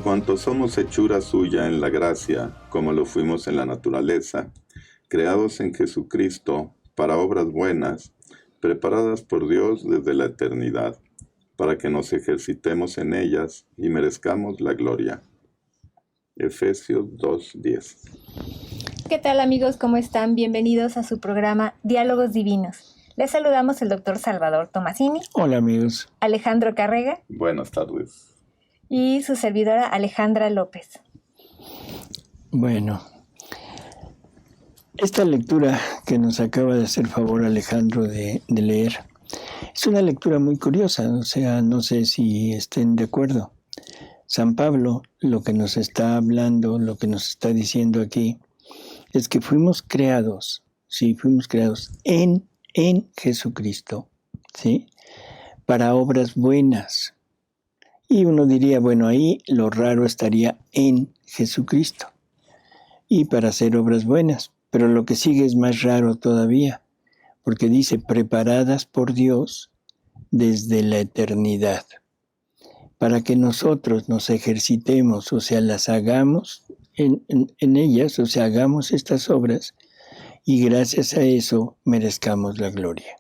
Por cuanto somos hechura suya en la gracia, como lo fuimos en la naturaleza, creados en Jesucristo para obras buenas, preparadas por Dios desde la eternidad, para que nos ejercitemos en ellas y merezcamos la gloria. Efesios 2:10. ¿Qué tal, amigos? ¿Cómo están? Bienvenidos a su programa Diálogos Divinos. Les saludamos el doctor Salvador Tomasini. Hola, amigos. Alejandro Carrega. Buenas tardes. Y su servidora Alejandra López. Bueno, esta lectura que nos acaba de hacer favor Alejandro de leer es una lectura muy curiosa, o sea, no sé si estén de acuerdo. San Pablo lo que nos está hablando, lo que nos está diciendo aquí, es que fuimos creados, sí, fuimos creados en Jesucristo, ¿sí? Para obras buenas. Y uno diría, bueno, ahí lo raro estaría en Jesucristo y para hacer obras buenas. Pero lo que sigue es más raro todavía, porque dice, preparadas por Dios desde la eternidad, para que nosotros nos ejercitemos, o sea, las hagamos en ellas, o sea, hagamos estas obras y gracias a eso merezcamos la gloria.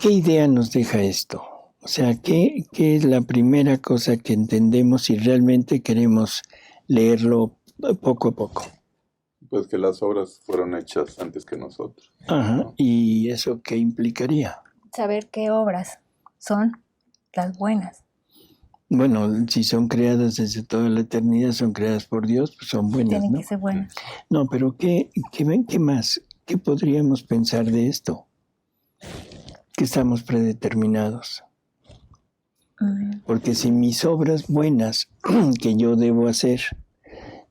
¿Qué idea nos deja esto? O sea, ¿qué es la primera cosa que entendemos si realmente queremos leerlo poco a poco? Pues que las obras fueron hechas antes que nosotros. Ajá, ¿no? ¿y eso qué implicaría? Saber qué obras son las buenas. Bueno, si son creadas desde toda la eternidad, son creadas por Dios, pues son buenas, Tienen ¿no? que ser buenas. No, pero ¿qué más? ¿Qué podríamos pensar de esto? Que estamos predeterminados. Porque si mis obras buenas que yo debo hacer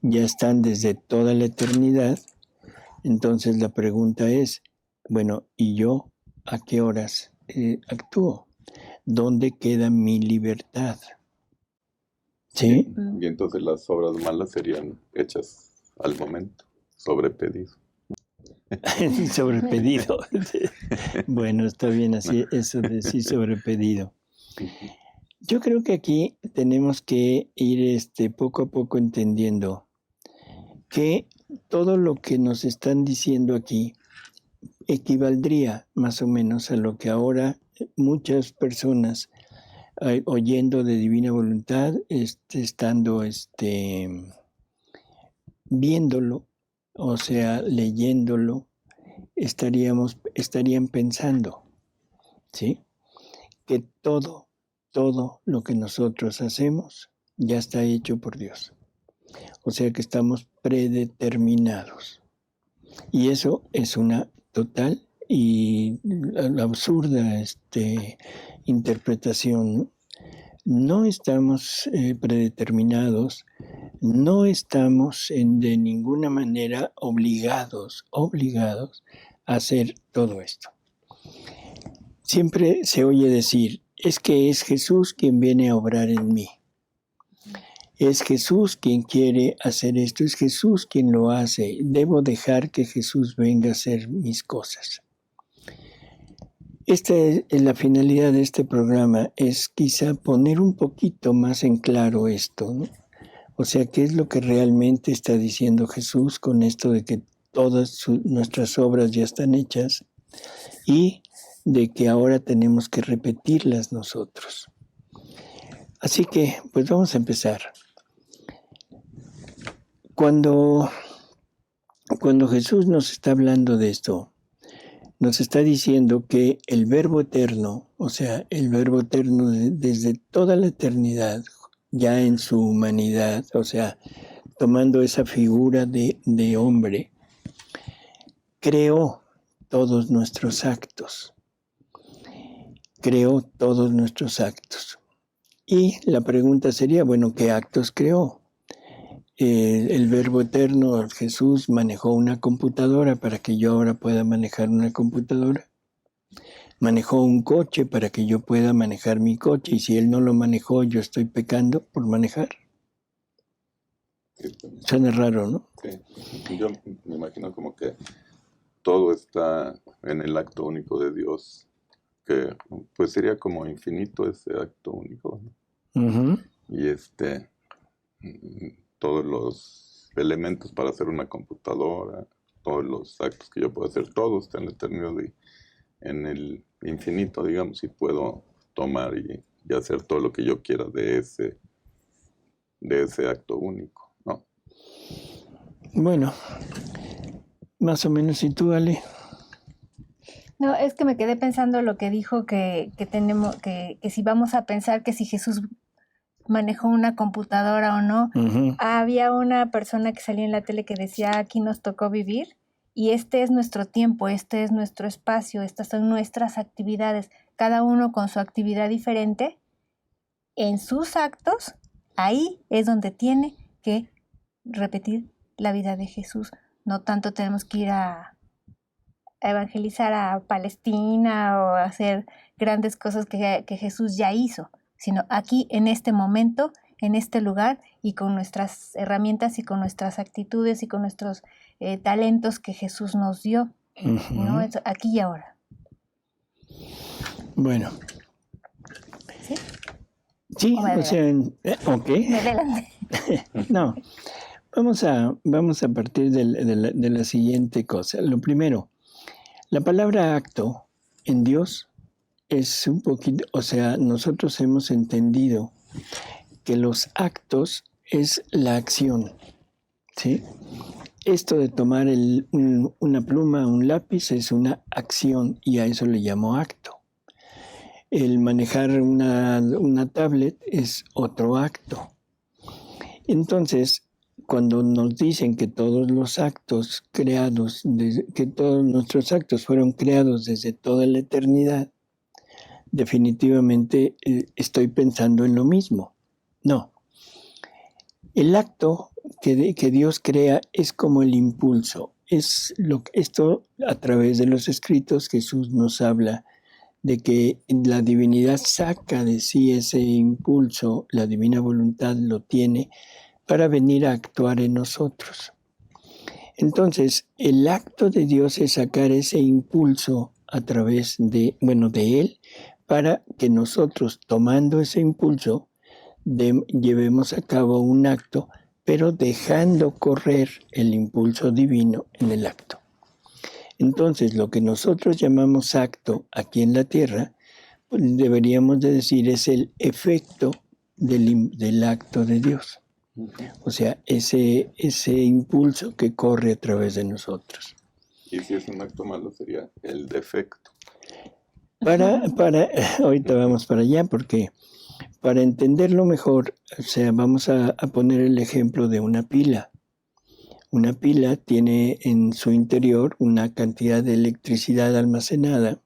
ya están desde toda la eternidad, entonces la pregunta es, bueno, ¿y yo a qué horas actúo? ¿Dónde queda mi libertad? ¿Sí? Y entonces las obras malas serían hechas al momento, sobre pedido. Sobre pedido. Bueno, está bien así, eso de sí sobre pedido. Yo creo que aquí tenemos que ir poco a poco entendiendo que todo lo que nos están diciendo aquí equivaldría más o menos a lo que ahora muchas personas oyendo de divina voluntad, estando viéndolo, o sea, leyéndolo, estarían pensando, ¿sí? Que todo lo que nosotros hacemos ya está hecho por Dios. O sea que estamos predeterminados. Y eso es una total y absurda interpretación, ¿no? No estamos predeterminados, no estamos de ninguna manera obligados a hacer todo esto. Siempre se oye decir, es que es Jesús quien viene a obrar en mí. Es Jesús quien quiere hacer esto, es Jesús quien lo hace. Debo dejar que Jesús venga a hacer mis cosas. La finalidad de este programa es quizá poner un poquito más en claro esto, ¿no? O sea, ¿qué es lo que realmente está diciendo Jesús con esto de que todas nuestras obras ya están hechas y de que ahora tenemos que repetirlas nosotros? Así que, pues vamos a empezar. Cuando Jesús nos está hablando de esto, nos está diciendo que el Verbo eterno, o sea, el Verbo eterno desde toda la eternidad, ya en su humanidad, o sea, tomando esa figura de hombre, creó todos nuestros actos. Creó todos nuestros actos. Y la pregunta sería, bueno, ¿qué actos creó? El Verbo eterno, Jesús, manejó una computadora para que yo ahora pueda manejar una computadora. Manejó un coche para que yo pueda manejar mi coche. Y si Él no lo manejó, yo estoy pecando por manejar. Suena raro, ¿no? Sí, yo me imagino como que todo está en el acto único de Dios, que pues sería como infinito ese acto único, ¿no? Uh-huh. Y todos los elementos para hacer una computadora, todos los actos que yo puedo hacer, todos están en la eternidad y en el infinito, digamos, y puedo tomar y hacer todo lo que yo quiera de ese acto único, ¿no? Bueno, más o menos, ¿y tú, Ale? No, es que me quedé pensando lo que dijo que tenemos, que si vamos a pensar que si Jesús manejó una computadora o no. Ujú. Había una persona que salía en la tele que decía, aquí nos tocó vivir y este es nuestro tiempo, este es nuestro espacio, estas son nuestras actividades, cada uno con su actividad diferente, en sus actos, ahí es donde tiene que repetir la vida de Jesús. No tanto tenemos que ir a evangelizar a Palestina o hacer grandes cosas que Jesús ya hizo, sino aquí en este momento, en este lugar y con nuestras herramientas y con nuestras actitudes y con nuestros talentos que Jesús nos dio, ¿no? Eso, aquí y ahora. Bueno. ¿Sí? Sí, O o sea, ok. adelante. No, vamos a partir de la siguiente cosa. Lo primero, la palabra acto en Dios es un poquito, o sea, nosotros hemos entendido que los actos es la acción, ¿sí? Esto de tomar una pluma, un lápiz es una acción y a eso le llamo acto. El manejar una tablet es otro acto. Entonces, cuando nos dicen que todos los actos creados, que todos nuestros actos fueron creados desde toda la eternidad, definitivamente estoy pensando en lo mismo. No. El acto que Dios crea es como el impulso. Esto a través de los escritos Jesús nos habla de que la divinidad saca de sí ese impulso, la divina voluntad lo tiene para venir a actuar en nosotros. Entonces, el acto de Dios es sacar ese impulso a través de Él, para que nosotros, tomando ese impulso, llevemos a cabo un acto, pero dejando correr el impulso divino en el acto. Entonces, lo que nosotros llamamos acto aquí en la tierra, pues deberíamos de decir es el efecto del acto de Dios. O sea, ese impulso que corre a través de nosotros. Y si es un acto malo sería el defecto. Ahorita vamos para allá, porque para entenderlo mejor, o sea, vamos a poner el ejemplo de una pila. Una pila tiene en su interior una cantidad de electricidad almacenada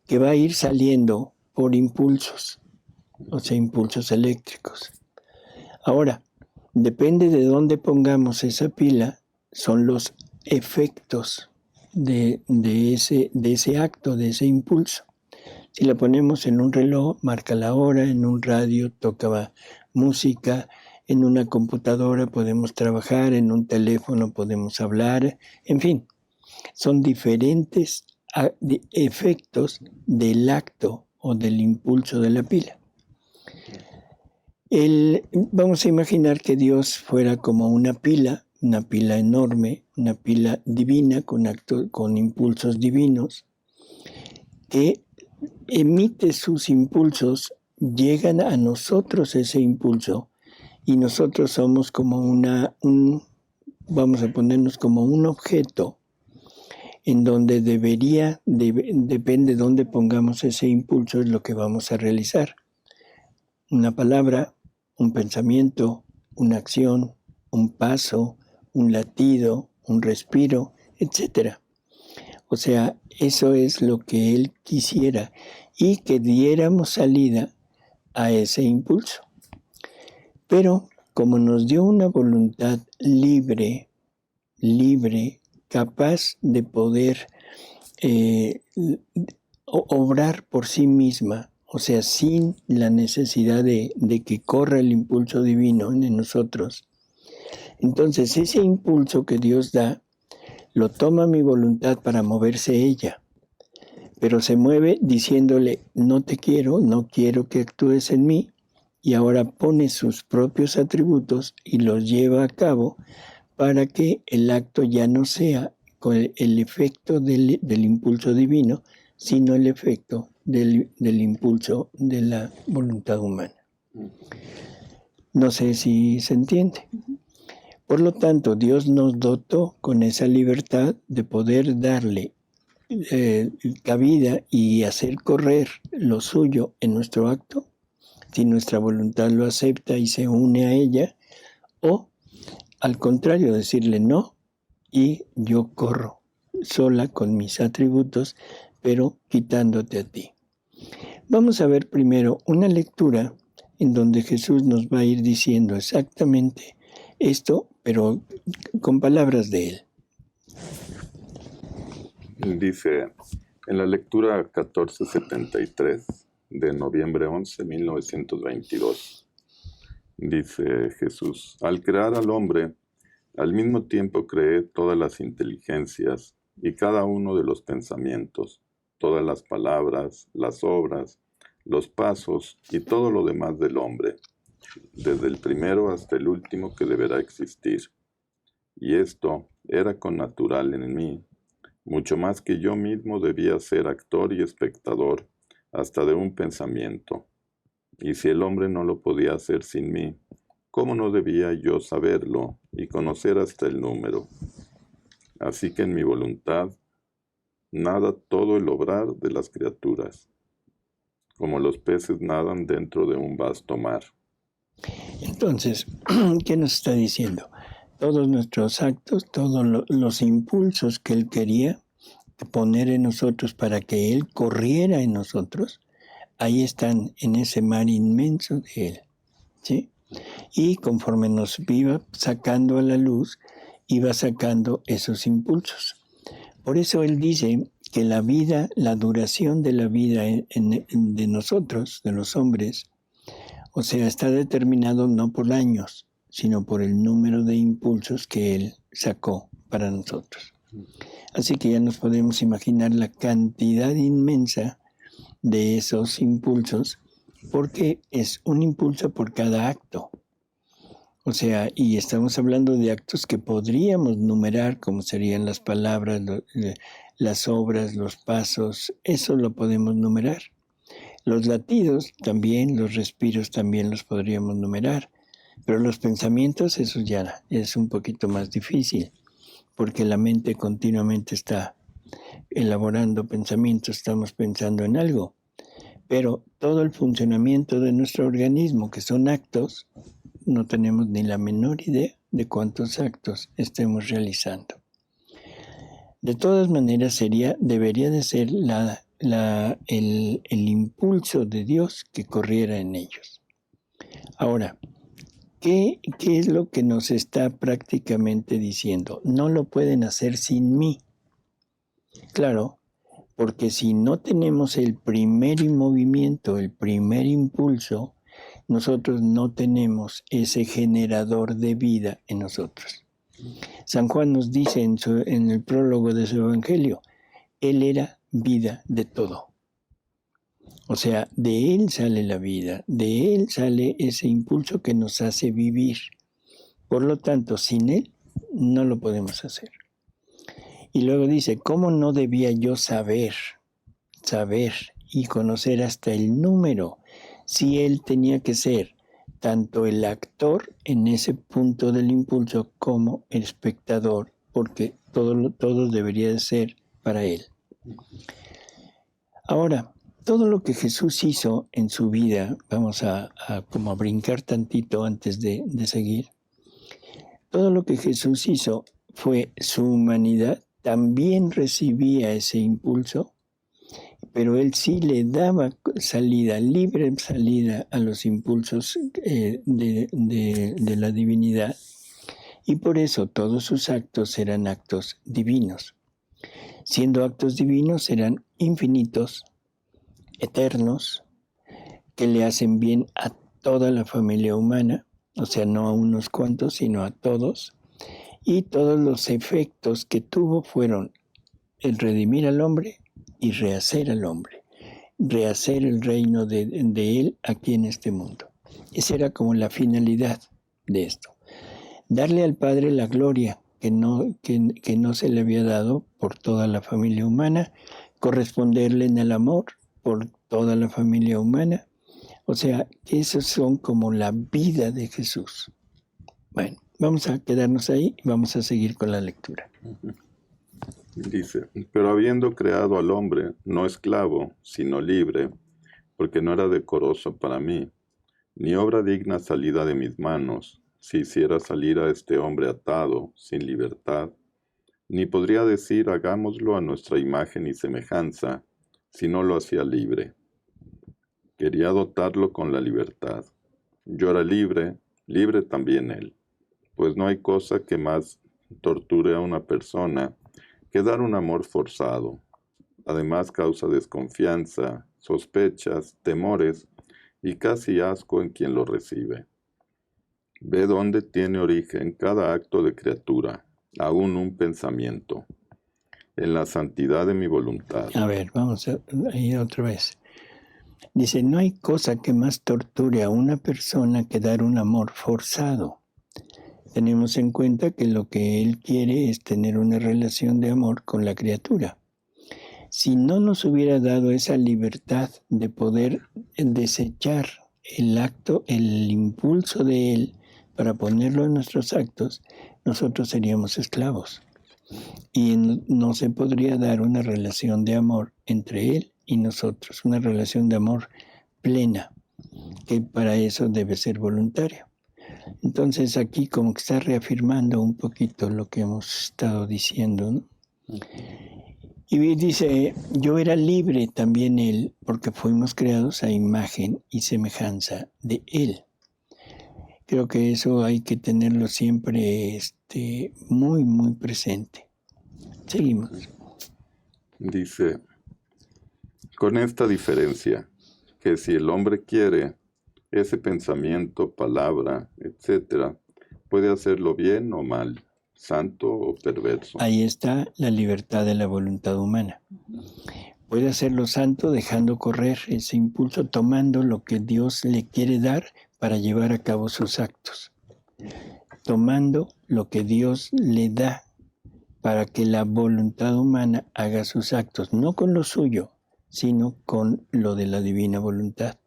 que va a ir saliendo por impulsos, o sea, impulsos eléctricos. Ahora, depende de dónde pongamos esa pila, son los efectos de ese acto, de ese impulso. Si la ponemos en un reloj, marca la hora, en un radio toca música, en una computadora podemos trabajar, en un teléfono podemos hablar, en fin, son diferentes efectos del acto o del impulso de la pila. Vamos a imaginar que Dios fuera como una pila enorme, una pila divina con impulsos divinos, que emite sus impulsos, llegan a nosotros ese impulso, y nosotros somos como vamos a ponernos como un objeto en donde depende de dónde pongamos ese impulso, es lo que vamos a realizar. Una palabra, un pensamiento, una acción, un paso, un latido, un respiro, etc. O sea, eso es lo que Él quisiera, y que diéramos salida a ese impulso. Pero como nos dio una voluntad libre, capaz de poder obrar por sí misma, o sea, sin la necesidad de que corra el impulso divino en nosotros, entonces ese impulso que Dios da, lo toma mi voluntad para moverse ella, pero se mueve diciéndole, no te quiero, no quiero que actúes en mí, y ahora pone sus propios atributos y los lleva a cabo para que el acto ya no sea con el efecto del impulso divino, sino el efecto del impulso de la voluntad humana. No sé si se entiende. Por lo tanto, Dios nos dotó con esa libertad de poder darle cabida y hacer correr lo suyo en nuestro acto, si nuestra voluntad lo acepta y se une a ella, o al contrario, decirle no y yo corro sola con mis atributos, pero quitándote a ti. Vamos a ver primero una lectura en donde Jesús nos va a ir diciendo exactamente esto, pero con palabras de él. Dice en la lectura 1473 de noviembre 11, 1922, dice Jesús: al crear al hombre, al mismo tiempo creé todas las inteligencias y cada uno de los pensamientos, todas las palabras, las obras, los pasos y todo lo demás del hombre, desde el primero hasta el último que deberá existir. Y esto era connatural en mí, mucho más que yo mismo debía ser actor y espectador hasta de un pensamiento. Y si el hombre no lo podía hacer sin mí, ¿cómo no debía yo saberlo y conocer hasta el número? Así que en mi voluntad nada todo el obrar de las criaturas, como los peces nadan dentro de un vasto mar. Entonces, ¿qué nos está diciendo? Todos nuestros actos, todos los impulsos que Él quería poner en nosotros para que Él corriera en nosotros, ahí están en ese mar inmenso de Él, ¿sí? Y conforme nos iba sacando a la luz, iba sacando esos impulsos. Por eso Él dice que la vida, la duración de la vida de nosotros, de los hombres, o sea, está determinado no por años, sino por el número de impulsos que Él sacó para nosotros. Así que ya nos podemos imaginar la cantidad inmensa de esos impulsos, porque es un impulso por cada acto. O sea, y estamos hablando de actos que podríamos numerar, como serían las palabras, las obras, los pasos, eso lo podemos numerar. Los latidos también, los respiros también los podríamos numerar, pero los pensamientos, eso ya es un poquito más difícil, porque la mente continuamente está elaborando pensamientos, estamos pensando en algo, pero todo el funcionamiento de nuestro organismo, que son actos, no tenemos ni la menor idea de cuántos actos estemos realizando. De todas maneras, debería de ser el impulso de Dios que corriera en ellos. Ahora, ¿qué es lo que nos está prácticamente diciendo? No lo pueden hacer sin mí. Claro, porque si no tenemos el primer movimiento, el primer impulso, nosotros no tenemos ese generador de vida en nosotros. San Juan nos dice en el prólogo de su Evangelio, Él era vida de todo. O sea, de Él sale la vida, de Él sale ese impulso que nos hace vivir. Por lo tanto, sin Él no lo podemos hacer. Y luego dice, ¿cómo no debía yo saber y conocer hasta el número si Él tenía que ser tanto el actor en ese punto del impulso como el espectador, porque todo debería de ser para Él? Ahora, todo lo que Jesús hizo en su vida, vamos a como a brincar tantito antes de seguir, todo lo que Jesús hizo fue su humanidad, también recibía ese impulso, pero Él sí le daba libre salida a los impulsos de la divinidad, y por eso todos sus actos eran actos divinos. Siendo actos divinos, eran infinitos, eternos, que le hacen bien a toda la familia humana, o sea, no a unos cuantos, sino a todos, y todos los efectos que tuvo fueron el redimir al hombre y rehacer al hombre, rehacer el reino de Él aquí en este mundo. Esa era como la finalidad de esto. Darle al Padre la gloria que no se le había dado por toda la familia humana, corresponderle en el amor por toda la familia humana. O sea, esos son como la vida de Jesús. Bueno, vamos a quedarnos ahí y vamos a seguir con la lectura. Dice, pero habiendo creado al hombre, no esclavo, sino libre, porque no era decoroso para mí, ni obra digna salida de mis manos, si hiciera salir a este hombre atado, sin libertad, ni podría decir hagámoslo a nuestra imagen y semejanza, si no lo hacía libre. Quería dotarlo con la libertad. Yo era libre, libre también él, pues no hay cosa que más torture a una persona que dar un amor forzado. Además causa desconfianza, sospechas, temores y casi asco en quien lo recibe. Ve dónde tiene origen cada acto de criatura, aún un pensamiento, en la santidad de mi voluntad. A ver, vamos a ir otra vez. Dice, no hay cosa que más torture a una persona que dar un amor forzado. Tenemos en cuenta que lo que él quiere es tener una relación de amor con la criatura. Si no nos hubiera dado esa libertad de poder desechar el acto, el impulso de él para ponerlo en nuestros actos, nosotros seríamos esclavos. Y no se podría dar una relación de amor entre él y nosotros, una relación de amor plena, que para eso debe ser voluntaria. Entonces aquí como que está reafirmando un poquito lo que hemos estado diciendo, ¿no? Y dice, yo era libre también él, porque fuimos creados a imagen y semejanza de él. Creo que eso hay que tenerlo siempre muy, muy presente. Seguimos. Dice, con esta diferencia, que si el hombre quiere, ese pensamiento, palabra, etc., puede hacerlo bien o mal, santo o perverso. Ahí está la libertad de la voluntad humana. Puede hacerlo santo dejando correr ese impulso, tomando lo que Dios le quiere dar para llevar a cabo sus actos. Tomando lo que Dios le da para que la voluntad humana haga sus actos, no con lo suyo, sino con lo de la divina voluntad.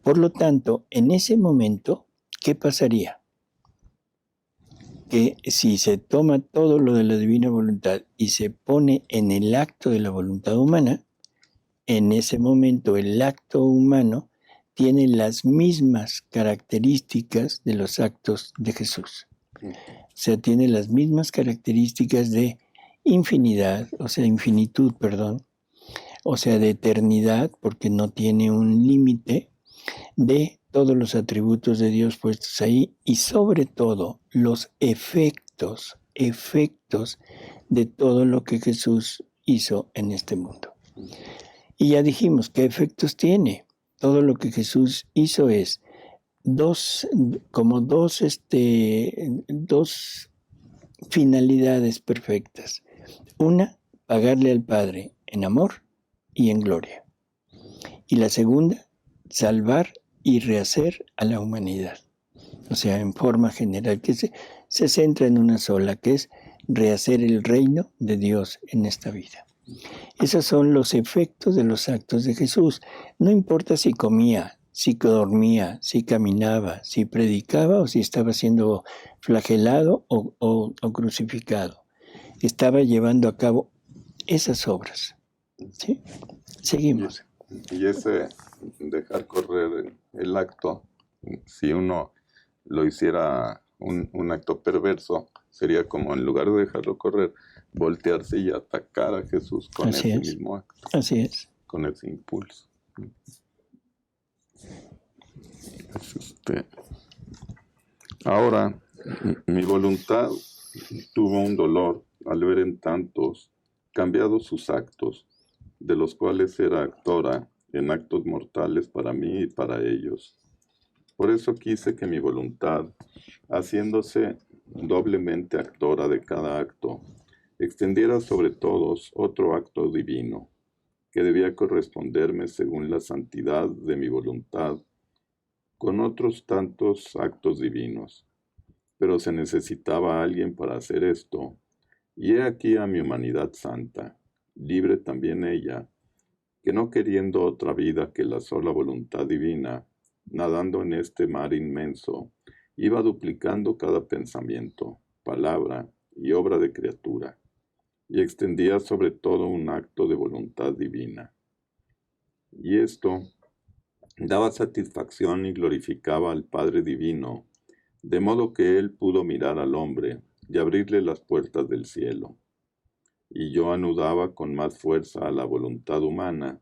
Por lo tanto, en ese momento, ¿qué pasaría? Que si se toma todo lo de la divina voluntad y se pone en el acto de la voluntad humana, en ese momento el acto humano tiene las mismas características de los actos de Jesús. O sea, tiene las mismas características de infinitud, o sea, de eternidad, porque no tiene un límite, de todos los atributos de Dios puestos ahí y sobre todo los efectos de todo lo que Jesús hizo en este mundo. Y ya dijimos, ¿qué efectos tiene? Todo lo que Jesús hizo es dos finalidades perfectas. Una, pagarle al Padre en amor y en gloria. Y la segunda, salvar y rehacer a la humanidad. O sea, en forma general, que se centra en una sola, que es rehacer el reino de Dios en esta vida. Esos son los efectos de los actos de Jesús. No importa si comía, si dormía, si caminaba, si predicaba o si estaba siendo flagelado o crucificado. Estaba llevando a cabo esas obras. ¿Sí? Seguimos. Y ese dejar correr el acto, si uno lo hiciera un acto perverso, sería como en lugar de dejarlo correr, voltearse y atacar a Jesús con ese mismo acto. Así es. Con ese impulso. Ahora, mi voluntad tuvo un dolor al ver en tantos cambiados sus actos, de los cuales era actora en actos mortales para mí y para ellos. Por eso quise que mi voluntad, haciéndose doblemente actora de cada acto, extendiera sobre todos otro acto divino, que debía corresponderme según la santidad de mi voluntad, con otros tantos actos divinos. Pero se necesitaba alguien para hacer esto, y he aquí a mi humanidad santa, libre también ella, que no queriendo otra vida que la sola voluntad divina, nadando en este mar inmenso, iba duplicando cada pensamiento, palabra y obra de criatura, y extendía sobre todo un acto de voluntad divina. Y esto daba satisfacción y glorificaba al Padre Divino, de modo que él pudo mirar al hombre y abrirle las puertas del cielo. Y yo anudaba con más fuerza a la voluntad humana,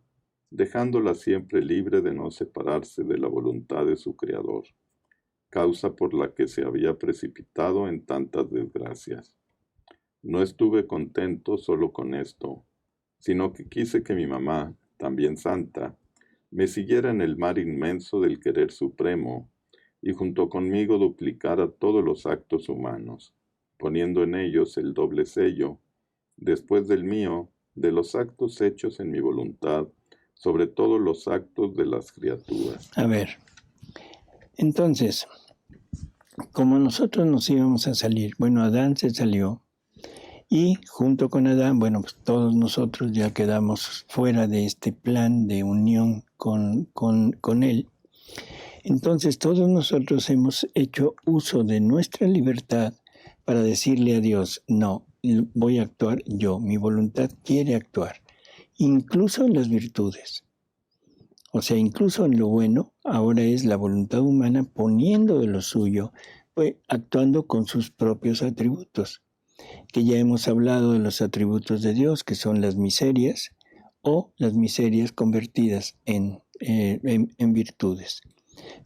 dejándola siempre libre de no separarse de la voluntad de su Creador, causa por la que se había precipitado en tantas desgracias. No estuve contento solo con esto, sino que quise que mi mamá, también santa, me siguiera en el mar inmenso del querer supremo, y junto conmigo duplicara todos los actos humanos, poniendo en ellos el doble sello, después del mío, de los actos hechos en mi voluntad, sobre todos los actos de las criaturas. A ver, entonces, como nosotros nos íbamos a salir, bueno, Adán se salió, y junto con Adán, bueno, pues todos nosotros ya quedamos fuera de este plan de unión con él. Entonces todos nosotros hemos hecho uso de nuestra libertad para decirle a Dios, no, voy a actuar yo, mi voluntad quiere actuar, incluso en las virtudes. O sea, incluso en lo bueno, ahora es la voluntad humana poniendo de lo suyo, pues actuando con sus propios atributos, que ya hemos hablado de los atributos de Dios, que son las miserias o las miserias convertidas en virtudes.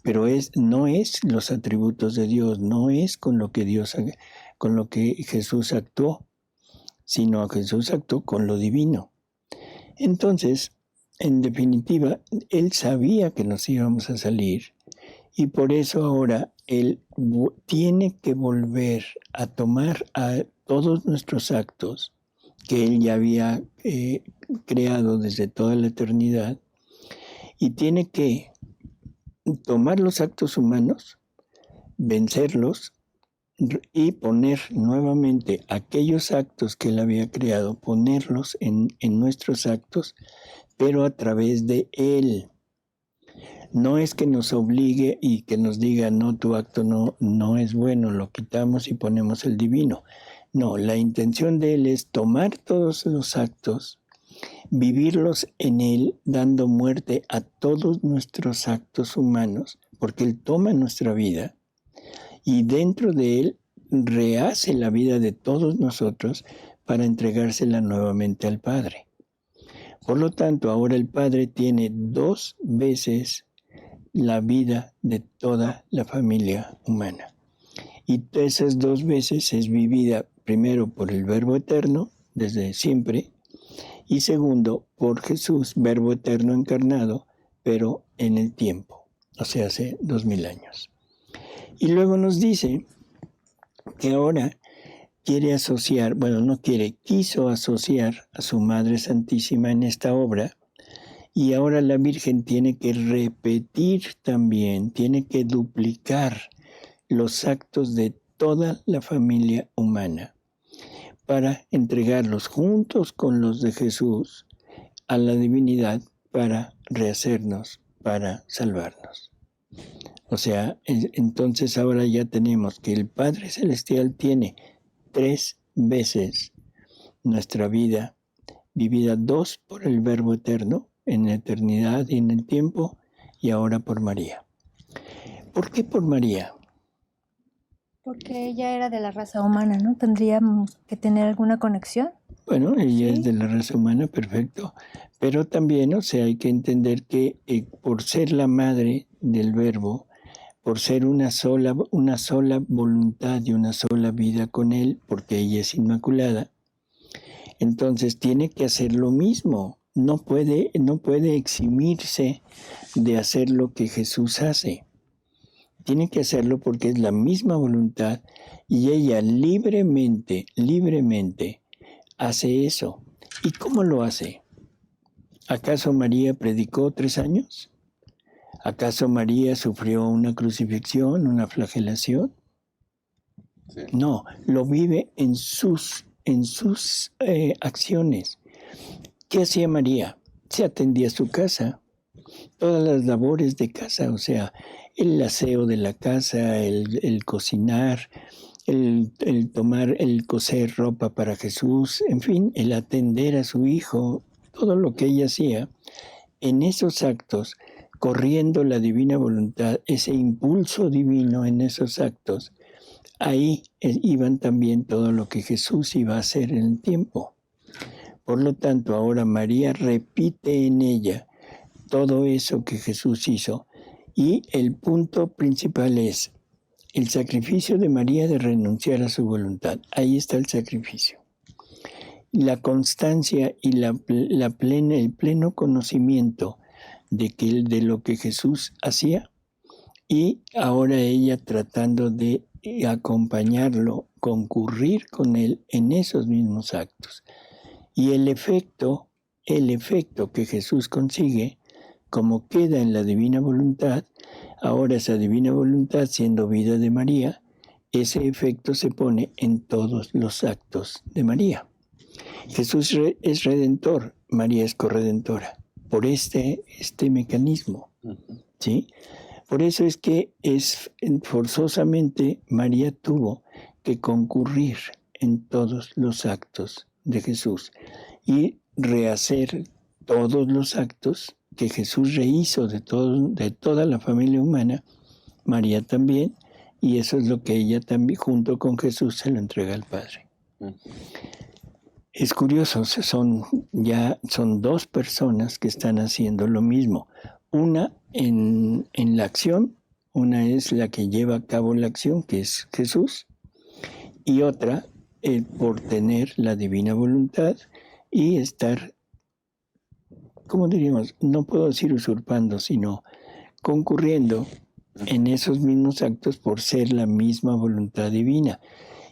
Pero no es los atributos de Dios, no es con lo que Jesús actuó, sino Jesús actuó con lo divino. Entonces, en definitiva, Él sabía que nos íbamos a salir y por eso ahora Él tiene que volver a tomar a todos nuestros actos que Él ya había creado desde toda la eternidad y tiene que tomar los actos humanos, vencerlos y poner nuevamente aquellos actos que Él había creado, ponerlos en nuestros actos, pero a través de Él. No es que nos obligue y que nos diga, no, tu acto no es bueno, lo quitamos y ponemos el divino. No, la intención de Él es tomar todos los actos, vivirlos en Él, dando muerte a todos nuestros actos humanos, porque Él toma nuestra vida y dentro de Él rehace la vida de todos nosotros para entregársela nuevamente al Padre. Por lo tanto, ahora el Padre tiene 2 veces la vida de toda la familia humana. Y esas 2 veces es vivida primero por el Verbo Eterno, desde siempre, y segundo, por Jesús, Verbo Eterno encarnado, pero en el tiempo, o sea, hace 2000 años. Y luego nos dice que ahora quiso asociar a su Madre Santísima en esta obra, y ahora la Virgen tiene que repetir también, tiene que duplicar los actos de toda la familia humana para entregarlos juntos con los de Jesús a la divinidad para rehacernos, para salvarnos. O sea, entonces ahora ya tenemos que el Padre Celestial tiene 3 veces nuestra vida, vivida 2 por el Verbo Eterno, en la eternidad y en el tiempo, y ahora por María. ¿Por qué por María? Porque ella era de la raza humana, ¿no? ¿Tendríamos que tener alguna conexión? Bueno, ella es de la raza humana, perfecto. Pero también, o sea, hay que entender que por ser la madre del Verbo, por ser una sola voluntad y una sola vida con Él, porque ella es inmaculada, entonces tiene que hacer lo mismo. No puede eximirse de hacer lo que Jesús hace. Tiene que hacerlo porque es la misma voluntad y ella libremente hace eso. ¿Y cómo lo hace? ¿Acaso María predicó 3 años? ¿Acaso María sufrió una crucifixión, una flagelación? Sí. No, lo vive en sus acciones. ¿Qué hacía María? Se atendía a su casa, todas las labores de casa, o sea, el aseo de la casa, el cocinar, el coser ropa para Jesús, en fin, el atender a su hijo, todo lo que ella hacía, en esos actos, corriendo la divina voluntad, ese impulso divino en esos actos, ahí iban también todo lo que Jesús iba a hacer en el tiempo. Por lo tanto, ahora María repite en ella todo eso que Jesús hizo. Y el punto principal es el sacrificio de María de renunciar a su voluntad. Ahí está el sacrificio. La constancia y el pleno conocimiento de lo que Jesús hacía, y ahora ella tratando de acompañarlo, concurrir con él en esos mismos actos. Y el efecto que Jesús consigue, como queda en la divina voluntad, ahora esa divina voluntad siendo vida de María, ese efecto se pone en todos los actos de María. Jesús es redentor, María es corredentora, por este mecanismo, ¿sí? Por eso es que forzosamente María tuvo que concurrir en todos los actos de Jesús y rehacer todos los actos que Jesús rehizo de toda la familia humana, María también, y eso es lo que ella también, junto con Jesús, se lo entrega al Padre. Es curioso, son dos personas que están haciendo lo mismo. Una en la acción, una es la que lleva a cabo la acción, que es Jesús, y otra por tener la divina voluntad y estar, ¿cómo diríamos? No puedo decir usurpando, sino concurriendo en esos mismos actos por ser la misma voluntad divina.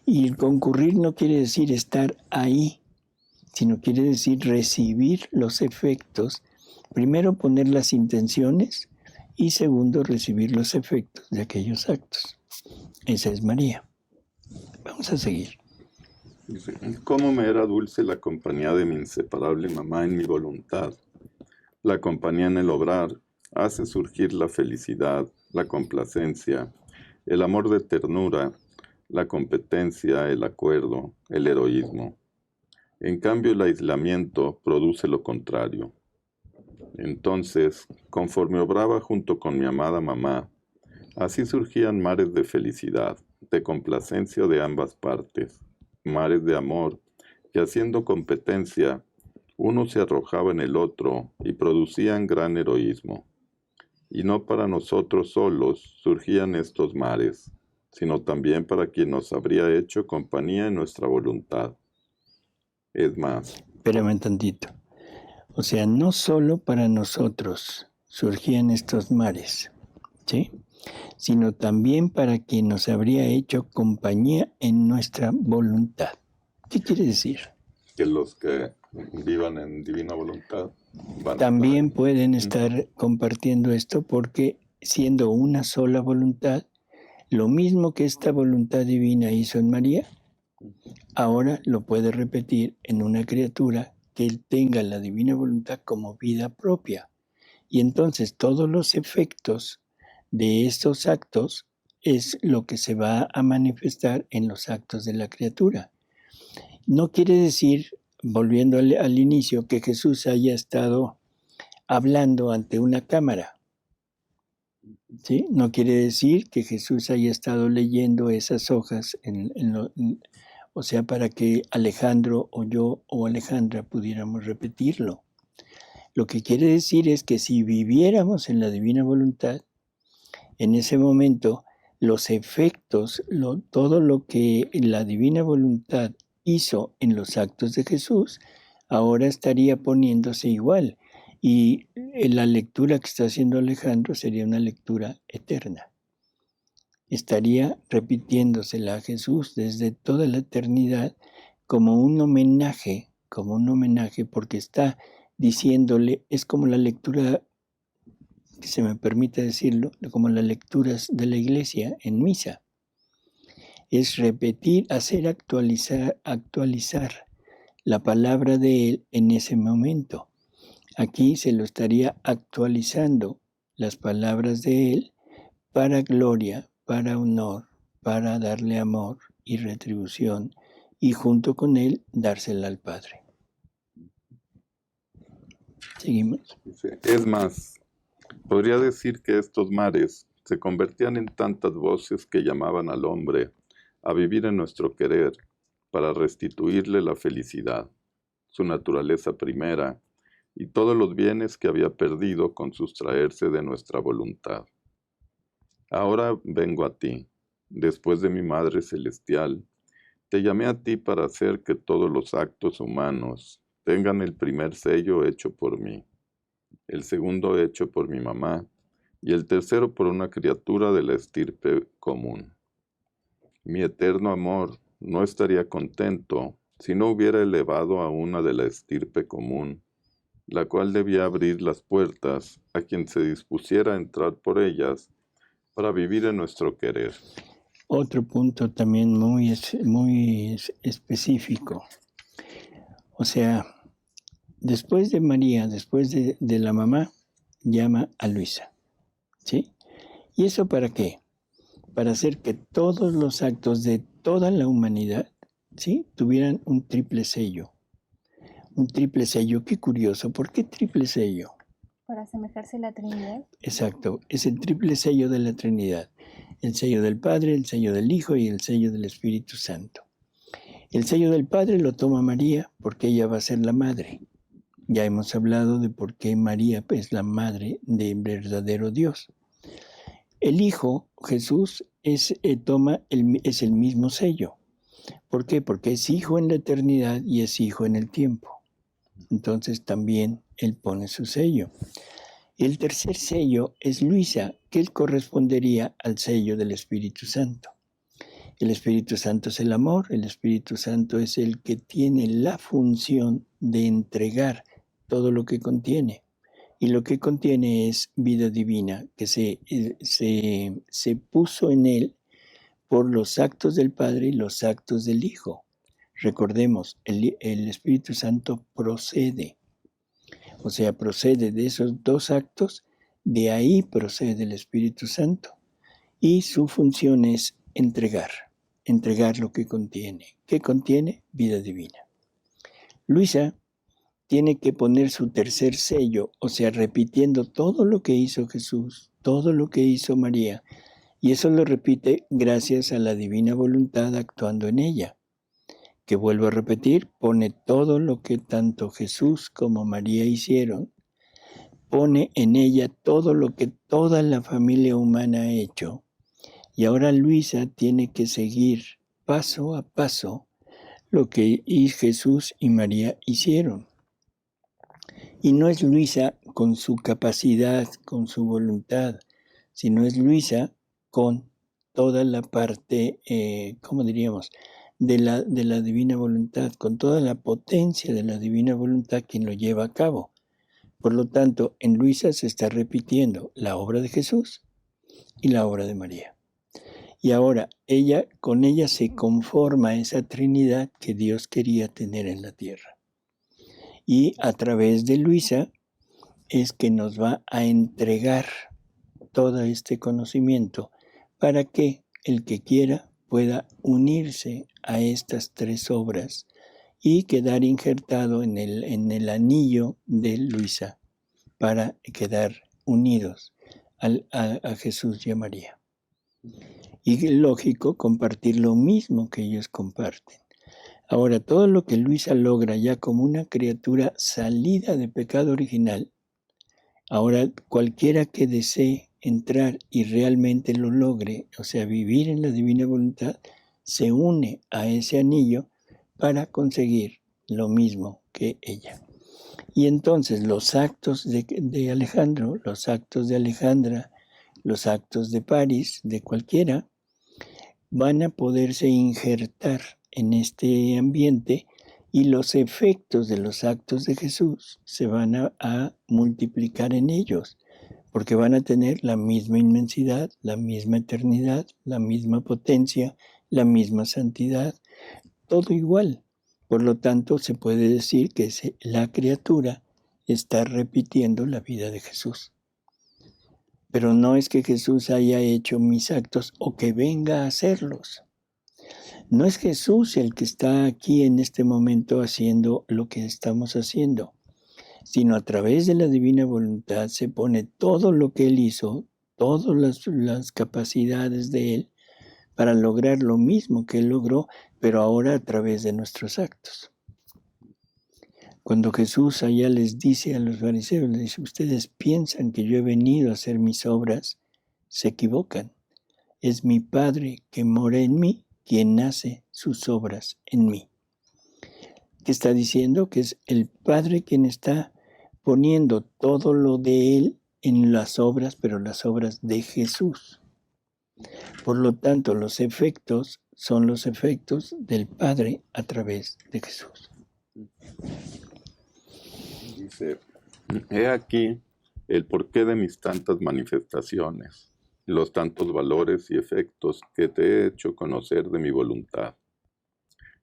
Y el concurrir no quiere decir estar ahí, sino quiere decir recibir los efectos. Primero, poner las intenciones y segundo, recibir los efectos de aquellos actos. Esa es María. Vamos a seguir. Cómo me era dulce la compañía de mi inseparable mamá en mi voluntad. La compañía en el obrar hace surgir la felicidad, la complacencia, el amor de ternura, la competencia, el acuerdo, el heroísmo. En cambio, el aislamiento produce lo contrario. Entonces, conforme obraba junto con mi amada mamá, así surgían mares de felicidad, de complacencia de ambas partes, mares de amor, que haciendo competencia, uno se arrojaba en el otro y producían gran heroísmo. Y no para nosotros solos surgían estos mares, sino también para quien nos habría hecho compañía en nuestra voluntad. Es más, Espérame un tantito. O sea, no solo para nosotros surgían estos mares, ¿sí? Sino también para quien nos habría hecho compañía en nuestra voluntad. ¿Qué quiere decir? que los que vivan en divina voluntad van También a estar pueden estar compartiendo esto porque siendo una sola voluntad, lo mismo que esta voluntad divina hizo en María, ahora lo puede repetir en una criatura que tenga la divina voluntad como vida propia. Y entonces todos los efectos de estos actos es lo que se va a manifestar en los actos de la criatura. No quiere decir, volviendo al inicio, que Jesús haya estado hablando ante una cámara. ¿Sí? No quiere decir que Jesús haya estado leyendo esas hojas, o sea, para que Alejandro o yo o Alejandra pudiéramos repetirlo. Lo que quiere decir es que si viviéramos en la divina voluntad, en ese momento los efectos, todo lo que la divina voluntad hizo en los actos de Jesús, ahora estaría poniéndose igual. Y la lectura que está haciendo Alejandro sería una lectura eterna. Estaría repitiéndosela a Jesús desde toda la eternidad como un homenaje, porque está diciéndole, es como la lectura que se me permite decirlo, como las lecturas de la iglesia en misa. Es repetir, hacer actualizar la palabra de Él en ese momento. Aquí se lo estaría actualizando las palabras de Él para gloria, para honor, para darle amor y retribución, y junto con Él dársela al Padre. ¿Seguimos? Es más, podría decir que estos mares se convertían en tantas voces que llamaban al hombre a vivir en nuestro querer para restituirle la felicidad, su naturaleza primera y todos los bienes que había perdido con sustraerse de nuestra voluntad. Ahora vengo a ti, después de mi Madre Celestial, te llamé a ti para hacer que todos los actos humanos tengan el primer sello hecho por mí, el segundo hecho por mi mamá y el tercero por una criatura de la estirpe común. Mi eterno amor no estaría contento si no hubiera elevado a una de la estirpe común, la cual debía abrir las puertas a quien se dispusiera a entrar por ellas para vivir en nuestro querer. Otro punto también muy específico. O sea, después de María, después de la mamá, llama a Luisa. ¿Sí? ¿Y eso para qué? Para hacer que todos los actos de toda la humanidad, ¿sí?, tuvieran un triple sello. Un triple sello, qué curioso. ¿Por qué triple sello? Para asemejarse a la Trinidad. Exacto, es el triple sello de la Trinidad. El sello del Padre, el sello del Hijo y el sello del Espíritu Santo. El sello del Padre lo toma María porque ella va a ser la madre. Ya hemos hablado de por qué María es la madre del verdadero Dios. El Hijo, Jesús, es el mismo sello. ¿Por qué? Porque es Hijo en la eternidad y es Hijo en el tiempo. Entonces también Él pone su sello. El tercer sello es Luisa, que él correspondería al sello del Espíritu Santo. El Espíritu Santo es el amor, el Espíritu Santo es el que tiene la función de entregar todo lo que contiene. Y lo que contiene es vida divina, que se puso en él por los actos del Padre y los actos del Hijo. Recordemos, el Espíritu Santo procede. O sea, procede de esos dos actos, de ahí procede el Espíritu Santo. Y su función es entregar lo que contiene. ¿Qué contiene? Vida divina. Luisa tiene que poner su tercer sello, o sea, repitiendo todo lo que hizo Jesús, todo lo que hizo María, y eso lo repite gracias a la divina voluntad actuando en ella, que vuelvo a repetir, pone todo lo que tanto Jesús como María hicieron, pone en ella todo lo que toda la familia humana ha hecho, y ahora Luisa tiene que seguir paso a paso lo que Jesús y María hicieron. Y no es Luisa con su capacidad, con su voluntad, sino es Luisa con toda la parte, ¿cómo diríamos?, de la divina voluntad, con toda la potencia de la divina voluntad quien lo lleva a cabo. Por lo tanto, en Luisa se está repitiendo la obra de Jesús y la obra de María. Y ahora con ella se conforma esa Trinidad que Dios quería tener en la tierra. Y a través de Luisa es que nos va a entregar todo este conocimiento para que el que quiera pueda unirse a estas tres obras y quedar injertado en el anillo de Luisa para quedar unidos a Jesús y a María. Y es lógico compartir lo mismo que ellos comparten. Ahora, todo lo que Luisa logra ya como una criatura salida de pecado original, ahora cualquiera que desee entrar y realmente lo logre, o sea, vivir en la divina voluntad, se une a ese anillo para conseguir lo mismo que ella. Y entonces los actos de Alejandro, los actos de Alejandra, los actos de París, de cualquiera, van a poderse injertar en este ambiente y los efectos de los actos de Jesús se van a multiplicar en ellos, porque van a tener la misma inmensidad, la misma eternidad, la misma potencia, la misma santidad, todo igual. Por lo tanto, se puede decir que la criatura está repitiendo la vida de Jesús. Pero no es que Jesús haya hecho mis actos o que venga a hacerlos. No es Jesús el que está aquí en este momento haciendo lo que estamos haciendo, sino a través de la divina voluntad se pone todo lo que Él hizo, todas las capacidades de Él, para lograr lo mismo que Él logró, pero ahora a través de nuestros actos. Cuando Jesús allá les dice a los fariseos, les dice, ustedes piensan que yo he venido a hacer mis obras, se equivocan. Es mi Padre que mora en mí, quien hace sus obras en mí. ¿Qué está diciendo? Que es el Padre quien está poniendo todo lo de Él en las obras, pero las obras de Jesús. Por lo tanto, los efectos son los efectos del Padre a través de Jesús. Dice, he aquí el porqué de mis tantas manifestaciones, los tantos valores y efectos que te he hecho conocer de mi voluntad.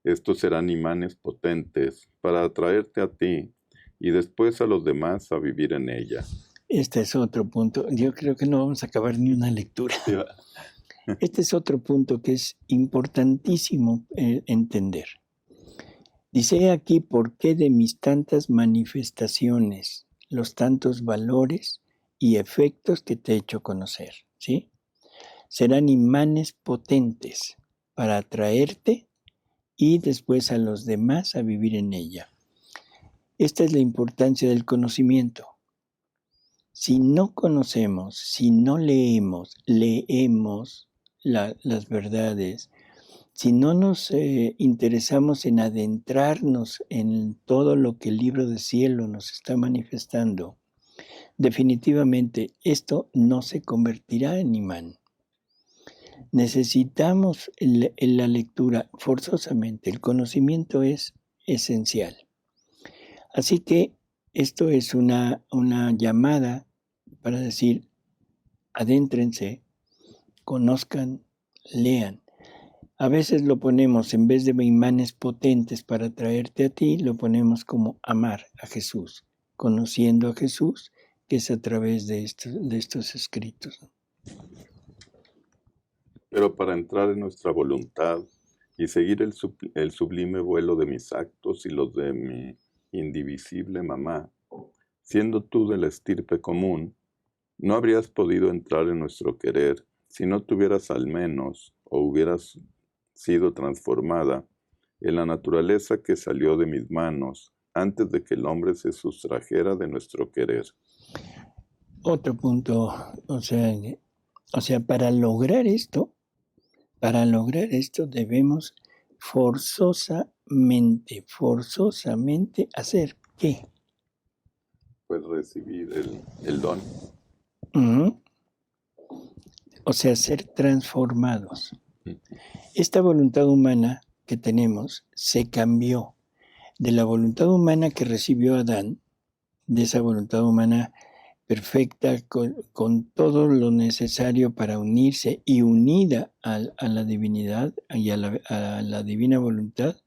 Estos serán imanes potentes para atraerte a ti y después a los demás a vivir en ella. Este es otro punto. Yo creo que no vamos a acabar ni una lectura. Este es otro punto que es importantísimo entender. Dice aquí, ¿por qué de mis tantas manifestaciones, los tantos valores y efectos que te he hecho conocer? ¿Sí? Serán imanes potentes para atraerte y después a los demás a vivir en ella. Esta es la importancia del conocimiento. Si no conocemos, si no leemos las verdades, si no nos interesamos en adentrarnos en todo lo que el libro del cielo nos está manifestando, definitivamente esto no se convertirá en imán. Necesitamos en la lectura forzosamente, el conocimiento es esencial. Así que esto es una llamada para decir, adéntrense, conozcan, lean. A veces lo ponemos, en vez de imanes potentes para traerte a ti, lo ponemos como amar a Jesús, conociendo a Jesús, que es a través de estos escritos. Pero para entrar en nuestra voluntad y seguir el sublime vuelo de mis actos y los de mi indivisible mamá, siendo tú de la estirpe común, no habrías podido entrar en nuestro querer si no tuvieras al menos o hubieras sido transformada en la naturaleza que salió de mis manos antes de que el hombre se sustrajera de nuestro querer. Otro punto, o sea, para lograr esto debemos forzosamente hacer ¿qué? Pues recibir el don. Uh-huh. O sea, ser transformados. Esta voluntad humana que tenemos se cambió de la voluntad humana que recibió Adán, de esa voluntad humana perfecta, con todo lo necesario para unirse y unida a la divinidad y a la divina voluntad.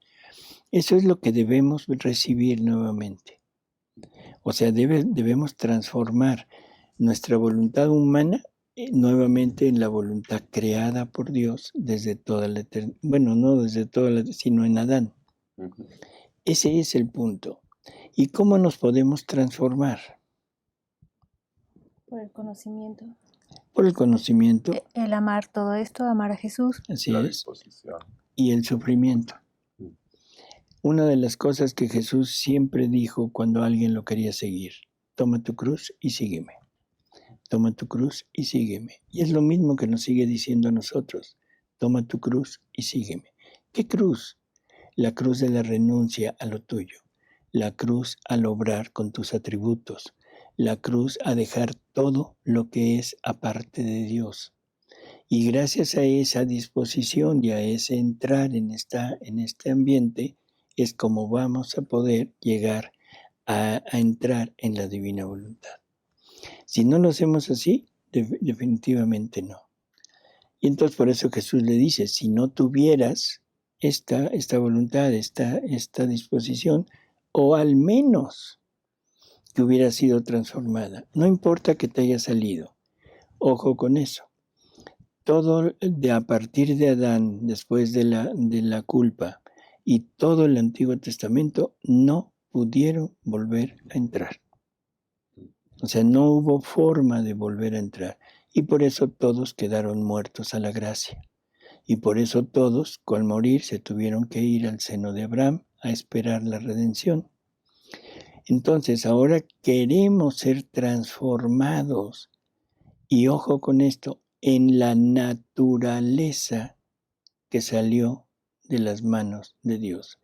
Eso es lo que debemos recibir nuevamente. O sea, debemos transformar nuestra voluntad humana nuevamente en la voluntad creada por Dios desde toda la eternidad. Bueno, no desde toda la, sino en Adán. Uh-huh. Ese es el punto. ¿Y cómo nos podemos transformar? Por el conocimiento. Por el conocimiento. El amar todo esto, amar a Jesús. Así es. Y el sufrimiento. Una de las cosas que Jesús siempre dijo cuando alguien lo quería seguir: toma tu cruz y sígueme. Toma tu cruz y sígueme. Y es lo mismo que nos sigue diciendo a nosotros: toma tu cruz y sígueme. ¿Qué cruz? La cruz de la renuncia a lo tuyo, la cruz al obrar con tus atributos, la cruz a dejar todo lo que es aparte de Dios. Y gracias a esa disposición y a ese entrar en este ambiente, es como vamos a poder llegar a entrar en la divina voluntad. Si no lo hacemos así, definitivamente no. Y entonces por eso Jesús le dice, si no tuvieras esta voluntad, esta disposición, o al menos que hubiera sido transformada, no importa que te haya salido, ojo con eso. Todo a partir de Adán, después de la culpa, y todo el Antiguo Testamento no pudieron volver a entrar. O sea, no hubo forma de volver a entrar. Y por eso todos quedaron muertos a la gracia. Y por eso todos, al morir, se tuvieron que ir al seno de Abraham a esperar la redención. Entonces, ahora queremos ser transformados. Y ojo con esto, en la naturaleza que salió de las manos de Dios.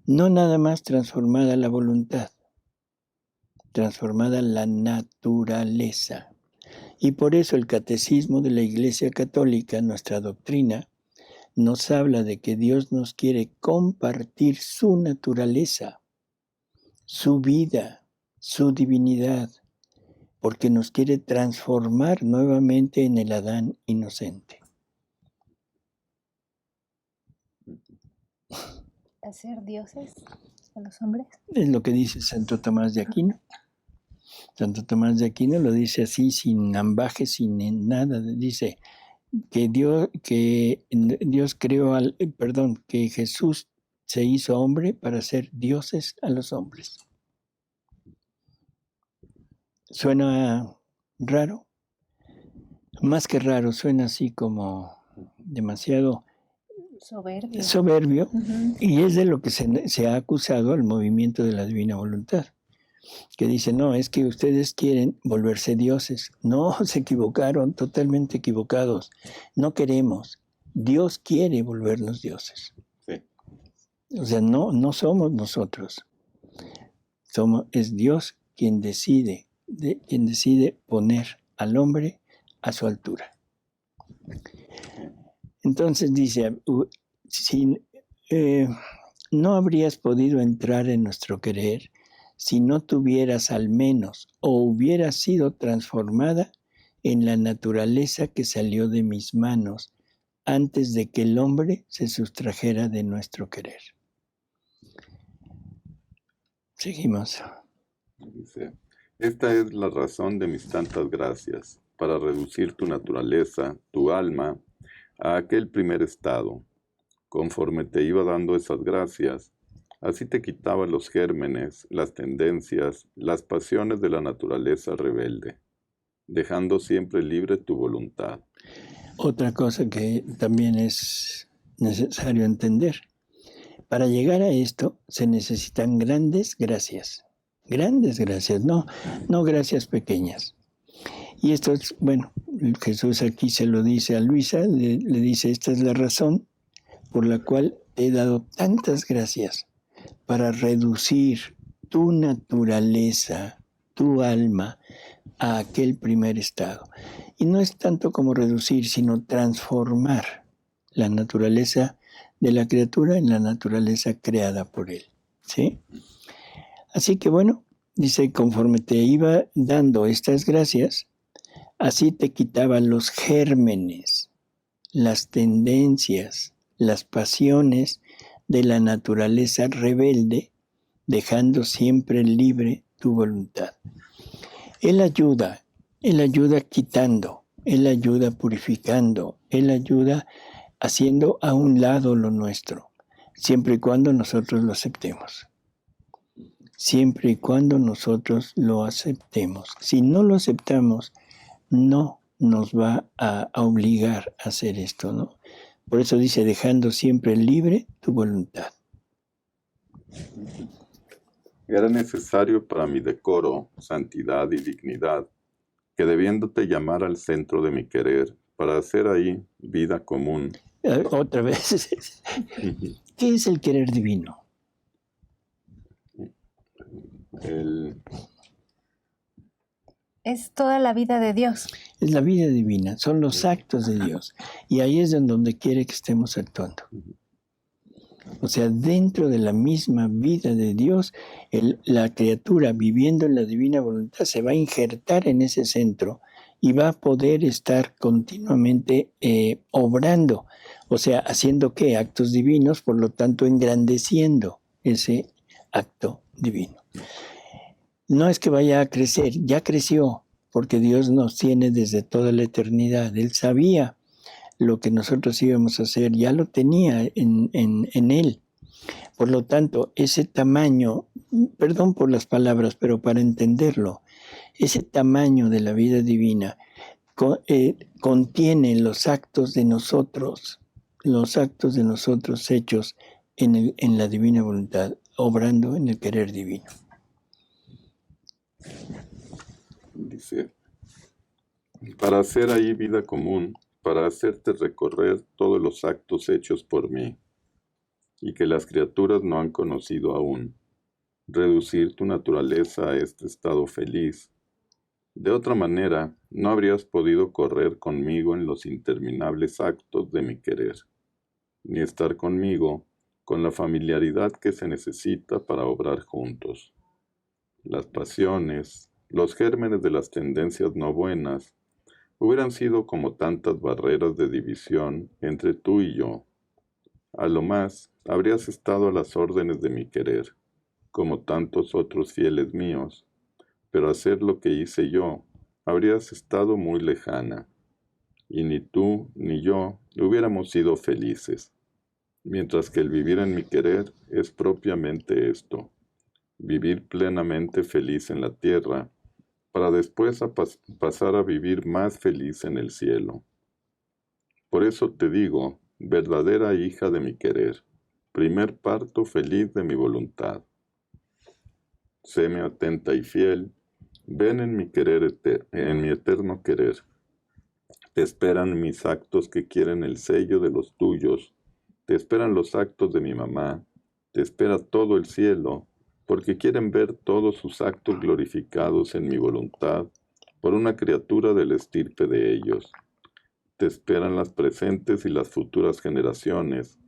No nada más transformada la voluntad, transformada la naturaleza. Y por eso el catecismo de la Iglesia Católica, nuestra doctrina, nos habla de que Dios nos quiere compartir su naturaleza, su vida, su divinidad, porque nos quiere transformar nuevamente en el Adán inocente. ¿Hacer dioses a los hombres? Es lo que dice Santo Tomás de Aquino. Santo Tomás de Aquino lo dice así, sin ambaje, sin nada. Dice que Dios creó que Jesús se hizo hombre para ser dioses a los hombres. ¿Suena raro? Más que raro, suena así como demasiado soberbio. Uh-huh. Y es de lo que se ha acusado al movimiento de la divina voluntad, que dice, no, es que ustedes quieren volverse dioses. No, se equivocaron, totalmente equivocados. No queremos. Dios quiere volvernos dioses. Sí. O sea, no somos nosotros. Es Dios quien decide poner al hombre a su altura. Entonces dice, no habrías podido entrar en nuestro querer si no tuvieras al menos o hubieras sido transformada en la naturaleza que salió de mis manos antes de que el hombre se sustrajera de nuestro querer. Seguimos. Dice, esta es la razón de mis tantas gracias, para reducir tu naturaleza, tu alma, a aquel primer estado. Conforme te iba dando esas gracias, así te quitaba los gérmenes, las tendencias, las pasiones de la naturaleza rebelde, dejando siempre libre tu voluntad. Otra cosa que también es necesario entender. Para llegar a esto se necesitan grandes gracias. Grandes gracias, no gracias pequeñas. Y esto es, bueno, Jesús aquí se lo dice a Luisa, le dice, esta es la razón por la cual te he dado tantas gracias, para reducir tu naturaleza, tu alma, a aquel primer estado. Y no es tanto como reducir, sino transformar la naturaleza de la criatura en la naturaleza creada por él. ¿Sí? Así que bueno, dice, conforme te iba dando estas gracias, así te quitaba los gérmenes, las tendencias, las pasiones de la naturaleza rebelde, dejando siempre libre tu voluntad. Él ayuda quitando, Él ayuda purificando, Él ayuda haciendo a un lado lo nuestro, siempre y cuando nosotros lo aceptemos. Siempre y cuando nosotros lo aceptemos. Si no lo aceptamos, no nos va a obligar a hacer esto, ¿no? Por eso dice, dejando siempre libre tu voluntad. Era necesario para mi decoro, santidad y dignidad, que debiéndote llamar al centro de mi querer, para hacer ahí vida común. Otra vez, ¿qué es el querer divino? Es toda la vida de Dios. Es la vida divina, son los actos de Dios. Y ahí es en donde quiere que estemos actuando. O sea, dentro de la misma vida de Dios, la criatura viviendo en la divina voluntad se va a injertar en ese centro y va a poder estar continuamente obrando, o sea, haciendo ¿qué? Actos divinos, por lo tanto engrandeciendo ese acto divino. No es que vaya a crecer, ya creció, porque Dios nos tiene desde toda la eternidad. Él sabía lo que nosotros íbamos a hacer, ya lo tenía en Él. Por lo tanto, ese tamaño, perdón por las palabras, pero para entenderlo, ese tamaño de la vida divina contiene los actos de nosotros hechos en la divina voluntad, obrando en el querer divino. Dice, para hacer ahí vida común, para hacerte recorrer todos los actos hechos por mí, y que las criaturas no han conocido aún, reducir tu naturaleza a este estado feliz. De otra manera, no habrías podido correr conmigo en los interminables actos de mi querer, ni estar conmigo con la familiaridad que se necesita para obrar juntos. Las pasiones, los gérmenes de las tendencias no buenas, hubieran sido como tantas barreras de división entre tú y yo. A lo más, habrías estado a las órdenes de mi querer, como tantos otros fieles míos, pero hacer lo que hice yo, habrías estado muy lejana, y ni tú ni yo hubiéramos sido felices, mientras que el vivir en mi querer es propiamente esto, vivir plenamente feliz en la tierra, para después pasar a vivir más feliz en el cielo. Por eso te digo, verdadera hija de mi querer, primer parto feliz de mi voluntad. Séme atenta y fiel, ven en mi querer en mi eterno querer. Te esperan mis actos que quieren el sello de los tuyos, te esperan los actos de mi mamá, te espera todo el cielo, porque quieren ver todos sus actos glorificados en mi voluntad por una criatura de la estirpe de ellos. Te esperan las presentes y las futuras generaciones,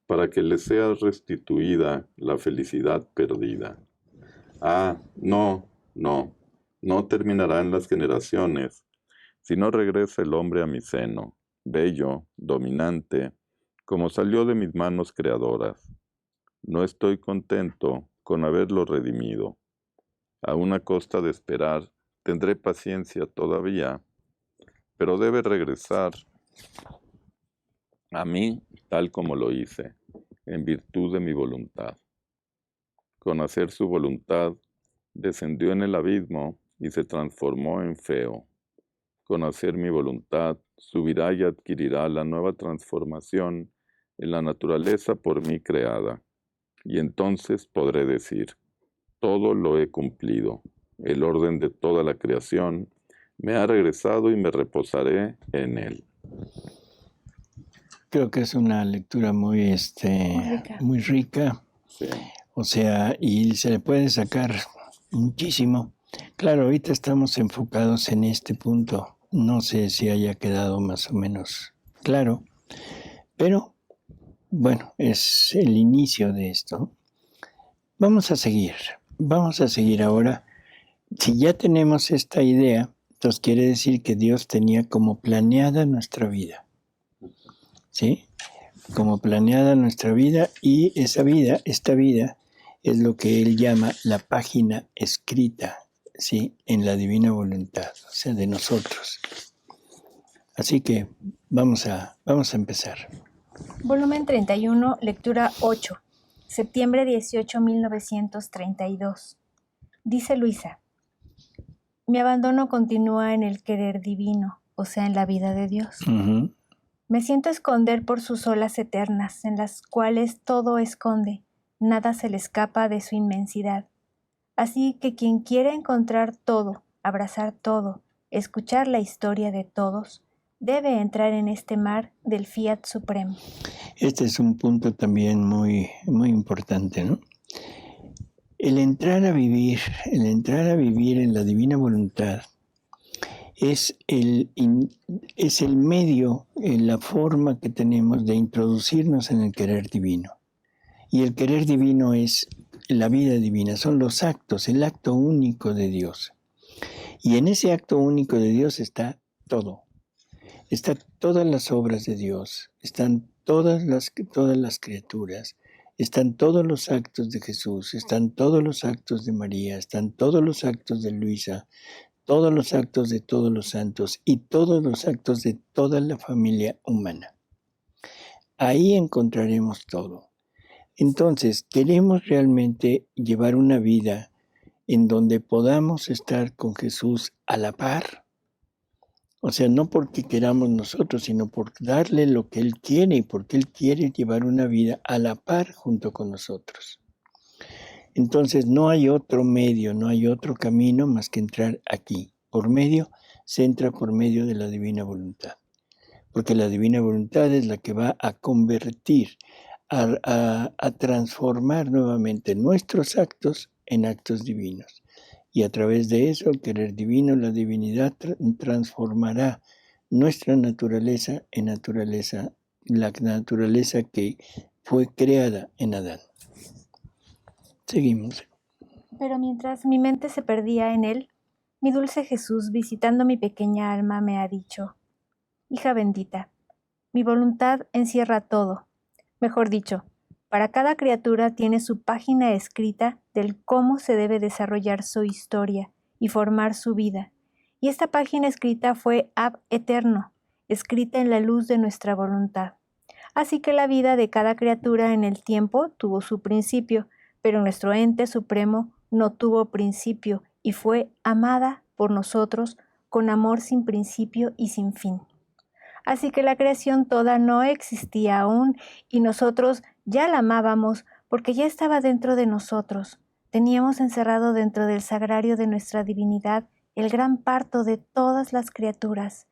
para que les sea restituida la felicidad perdida. Ah, no terminarán las generaciones, si no regresa el hombre a mi seno, bello, dominante, como salió de mis manos creadoras. No estoy contento con haberlo redimido. A una costa de esperar, tendré paciencia todavía, pero debe regresar a mí tal como lo hice, en virtud de mi voluntad. Con hacer su voluntad, descendió en el abismo y se transformó en feo. Con hacer mi voluntad, subirá y adquirirá la nueva transformación en la naturaleza por mí creada. Y entonces podré decir, todo lo he cumplido, el orden de toda la creación me ha regresado y me reposaré en él. Creo que es una lectura muy rica. Sí. O sea, y se le puede sacar muchísimo. Claro, ahorita estamos enfocados en este punto. No sé si haya quedado más o menos claro, pero bueno, es el inicio de esto. Vamos a seguir ahora. Si ya tenemos esta idea, entonces quiere decir que Dios tenía como planeada nuestra vida. ¿Sí? Como planeada nuestra vida, y esta vida es lo que él llama la página escrita, ¿sí? En la divina voluntad, o sea, de nosotros. Así que vamos a empezar. Volumen 31, lectura 8, septiembre 18, 1932. Dice Luisa: mi abandono continúa en el querer divino, o sea, en la vida de Dios. Uh-huh. Me siento esconder por sus olas eternas, en las cuales todo esconde, nada se le escapa de su inmensidad. Así que quien quiere encontrar todo, abrazar todo, escuchar la historia de todos, debe entrar en este mar del Fiat Supremo. Este es un punto también muy, muy importante, ¿no? El entrar a vivir en la divina voluntad es el medio, la forma que tenemos de introducirnos en el querer divino. Y el querer divino es la vida divina, son los actos, el acto único de Dios. Y en ese acto único de Dios está todo. Están todas las obras de Dios, están todas las criaturas, están todos los actos de Jesús, están todos los actos de María, están todos los actos de Luisa, todos los actos de todos los santos y todos los actos de toda la familia humana. Ahí encontraremos todo. Entonces, queremos realmente llevar una vida en donde podamos estar con Jesús a la par. O sea, no porque queramos nosotros, sino por darle lo que Él quiere y porque Él quiere llevar una vida a la par junto con nosotros. Entonces, no hay otro medio, no hay otro camino más que entrar aquí. Se entra por medio de la divina voluntad. Porque la divina voluntad es la que va a convertir, a transformar nuevamente nuestros actos en actos divinos. Y a través de eso, el querer divino, la divinidad transformará nuestra naturaleza en naturaleza, la naturaleza que fue creada en Adán. Seguimos. Pero mientras mi mente se perdía en él, mi dulce Jesús, visitando mi pequeña alma, me ha dicho: hija bendita, mi voluntad encierra todo. Mejor dicho, para cada criatura tiene su página escrita del cómo se debe desarrollar su historia y formar su vida. Y esta página escrita fue ab eterno, escrita en la luz de nuestra voluntad. Así que la vida de cada criatura en el tiempo tuvo su principio, pero nuestro ente supremo no tuvo principio y fue amada por nosotros con amor sin principio y sin fin. Así que la creación toda no existía aún y nosotros ya la amábamos porque ya estaba dentro de nosotros. Teníamos encerrado dentro del sagrario de nuestra divinidad el gran parto de todas las criaturas.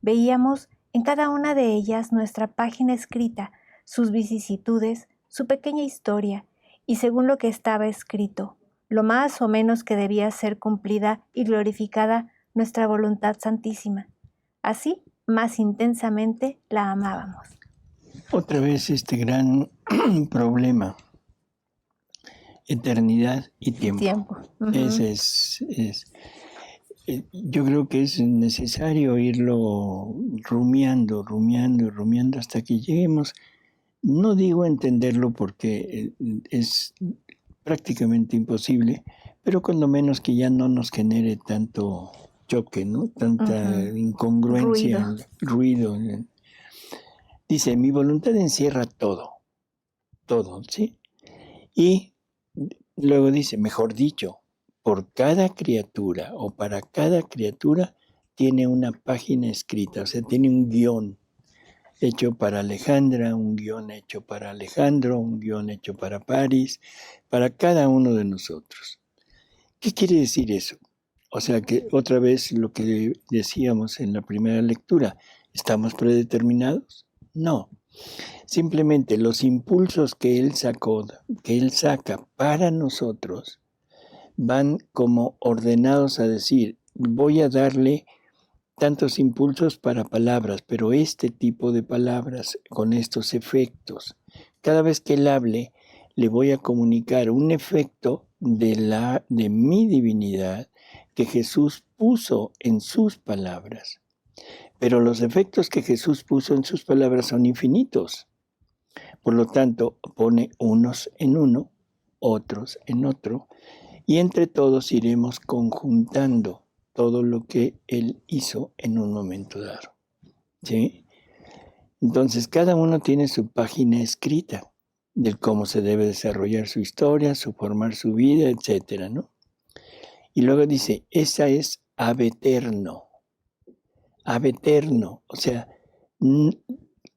Veíamos en cada una de ellas nuestra página escrita, sus vicisitudes, su pequeña historia, y según lo que estaba escrito, lo más o menos que debía ser cumplida y glorificada nuestra voluntad santísima. Así, más intensamente la amábamos. Otra vez este gran problema, eternidad y tiempo. Uh-huh. Ese yo creo que es necesario irlo rumiando hasta que lleguemos. No digo entenderlo porque es prácticamente imposible, pero con lo menos que ya no nos genere tanto choque, ¿no? Tanta incongruencia, ruido. Dice, mi voluntad encierra todo, ¿sí? Y luego dice, mejor dicho, por cada criatura o para cada criatura tiene una página escrita, o sea, tiene un guión hecho para Alejandra, un guión hecho para Alejandro, un guión hecho para Paris, para cada uno de nosotros. ¿Qué quiere decir eso? O sea que otra vez lo que decíamos en la primera lectura, ¿estamos predeterminados? No. Simplemente los impulsos que Él saca para nosotros, van como ordenados a decir, voy a darle tantos impulsos para palabras, pero este tipo de palabras con estos efectos. Cada vez que Él hable, le voy a comunicar un efecto de mi divinidad que Jesús puso en sus palabras. Pero los efectos que Jesús puso en sus palabras son infinitos. Por lo tanto, pone unos en uno, otros en otro, y entre todos iremos conjuntando todo lo que Él hizo en un momento dado. ¿Sí? Entonces, cada uno tiene su página escrita del cómo se debe desarrollar su historia, su formar su vida, etcétera, ¿no? Y luego dice, esa es ab eterno. Ab eterno, o sea,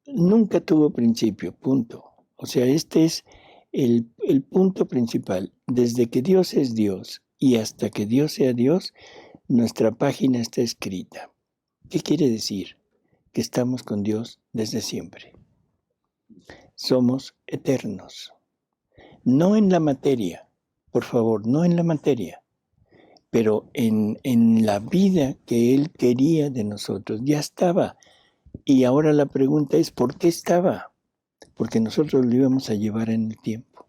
nunca tuvo principio, punto. O sea, este es el punto principal. Desde que Dios es Dios y hasta que Dios sea Dios, nuestra página está escrita. ¿Qué quiere decir? Que estamos con Dios desde siempre. Somos eternos. No en la materia, por favor, no en la materia, pero en la vida que Él quería de nosotros. Ya estaba. Y ahora la pregunta es, ¿por qué estaba? Porque nosotros lo íbamos a llevar en el tiempo.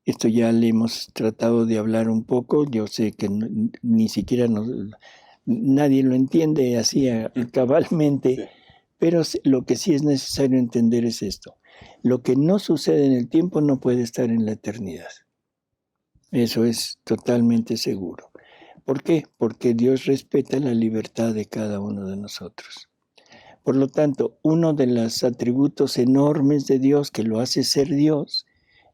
Esto ya le hemos tratado de hablar un poco. Yo sé que ni siquiera nadie lo entiende así cabalmente, Sí. pero lo que sí es necesario entender es esto. Lo que no sucede en el tiempo no puede estar en la eternidad. Eso es totalmente seguro. ¿Por qué? Porque Dios respeta la libertad de cada uno de nosotros. Por lo tanto, uno de los atributos enormes de Dios que lo hace ser Dios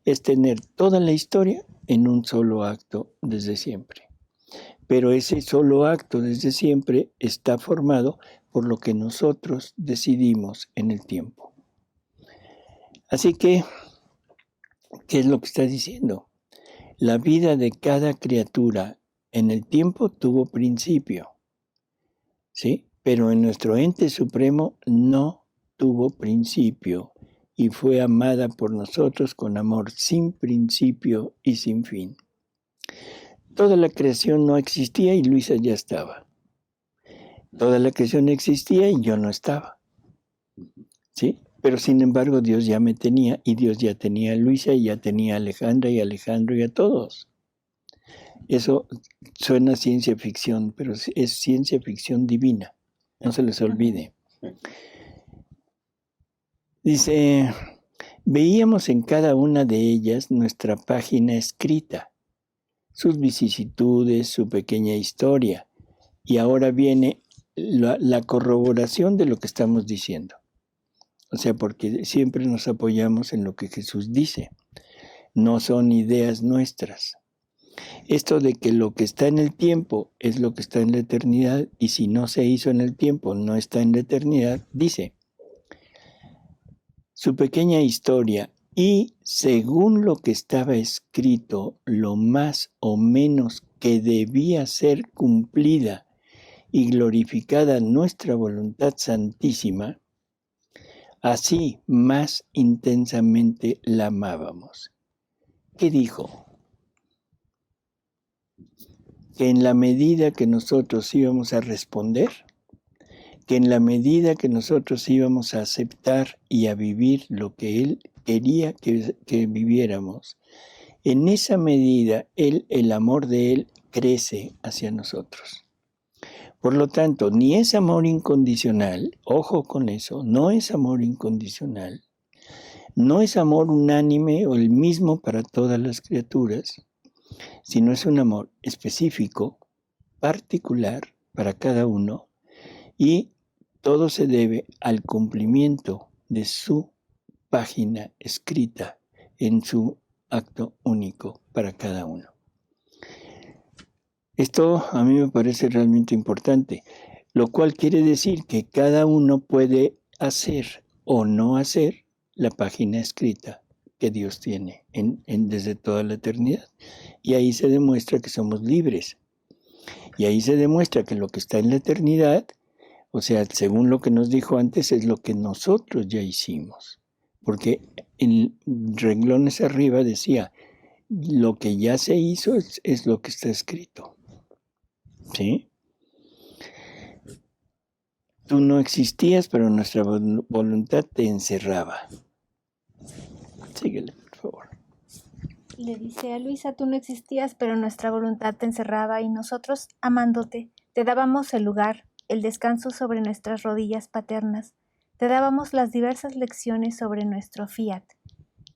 es tener toda la historia en un solo acto desde siempre. Pero ese solo acto desde siempre está formado por lo que nosotros decidimos en el tiempo. Así que, ¿qué es lo que está diciendo? La vida de cada criatura en el tiempo tuvo principio, ¿sí? Pero en nuestro ente supremo no tuvo principio y fue amada por nosotros con amor sin principio y sin fin. Toda la creación no existía y Luisa ya estaba. Toda la creación existía y yo no estaba, ¿sí? Pero sin embargo Dios ya me tenía y Dios ya tenía a Luisa y ya tenía a Alejandra y a Alejandro y a todos. Eso suena a ciencia ficción, pero es ciencia ficción divina. No se les olvide. Dice, veíamos en cada una de ellas nuestra página escrita, sus vicisitudes, su pequeña historia. Y ahora viene la corroboración de lo que estamos diciendo. O sea, porque siempre nos apoyamos en lo que Jesús dice. No son ideas nuestras. Esto de que lo que está en el tiempo es lo que está en la eternidad, y si no se hizo en el tiempo, no está en la eternidad, dice, su pequeña historia, y según lo que estaba escrito, lo más o menos que debía ser cumplida y glorificada nuestra voluntad santísima, así más intensamente la amábamos. ¿Qué dijo? Que en la medida que nosotros íbamos a responder, que en la medida que nosotros íbamos a aceptar y a vivir lo que Él quería que viviéramos, en esa medida el amor de Él crece hacia nosotros. Por lo tanto, ni es amor incondicional, ojo con eso, no es amor incondicional, no es amor unánime o el mismo para todas las criaturas, sino es un amor específico, particular para cada uno, y todo se debe al cumplimiento de su página escrita en su acto único para cada uno. Esto a mí me parece realmente importante, lo cual quiere decir que cada uno puede hacer o no hacer la página escrita que Dios tiene desde toda la eternidad. Y ahí se demuestra que somos libres. Y ahí se demuestra que lo que está en la eternidad, o sea, según lo que nos dijo antes, es lo que nosotros ya hicimos. Porque en renglones arriba decía, lo que ya se hizo es lo que está escrito. ¿Sí? Tú no existías, pero nuestra voluntad te encerraba. Síguele, por favor. Le dice a Luisa, tú no existías, pero nuestra voluntad te encerraba y nosotros, amándote, te dábamos el lugar, el descanso sobre nuestras rodillas paternas, te dábamos las diversas lecciones sobre nuestro fiat.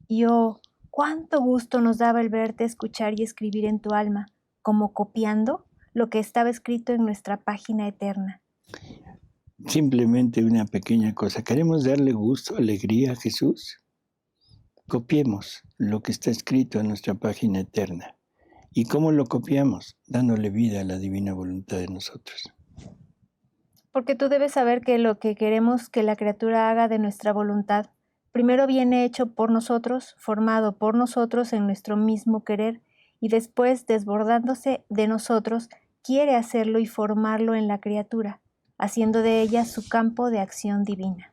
Y oh, cuánto gusto nos daba el verte escuchar y escribir en tu alma, como copiando lo que estaba escrito en nuestra página eterna. Simplemente una pequeña cosa. ¿Queremos darle gusto, alegría a Jesús? Copiemos lo que está escrito en nuestra página eterna. ¿Y cómo lo copiamos? Dándole vida a la divina voluntad de nosotros. Porque tú debes saber que lo que queremos que la criatura haga de nuestra voluntad, primero viene hecho por nosotros, formado por nosotros en nuestro mismo querer, y después, desbordándose de nosotros, quiere hacerlo y formarlo en la criatura, haciendo de ella su campo de acción divina.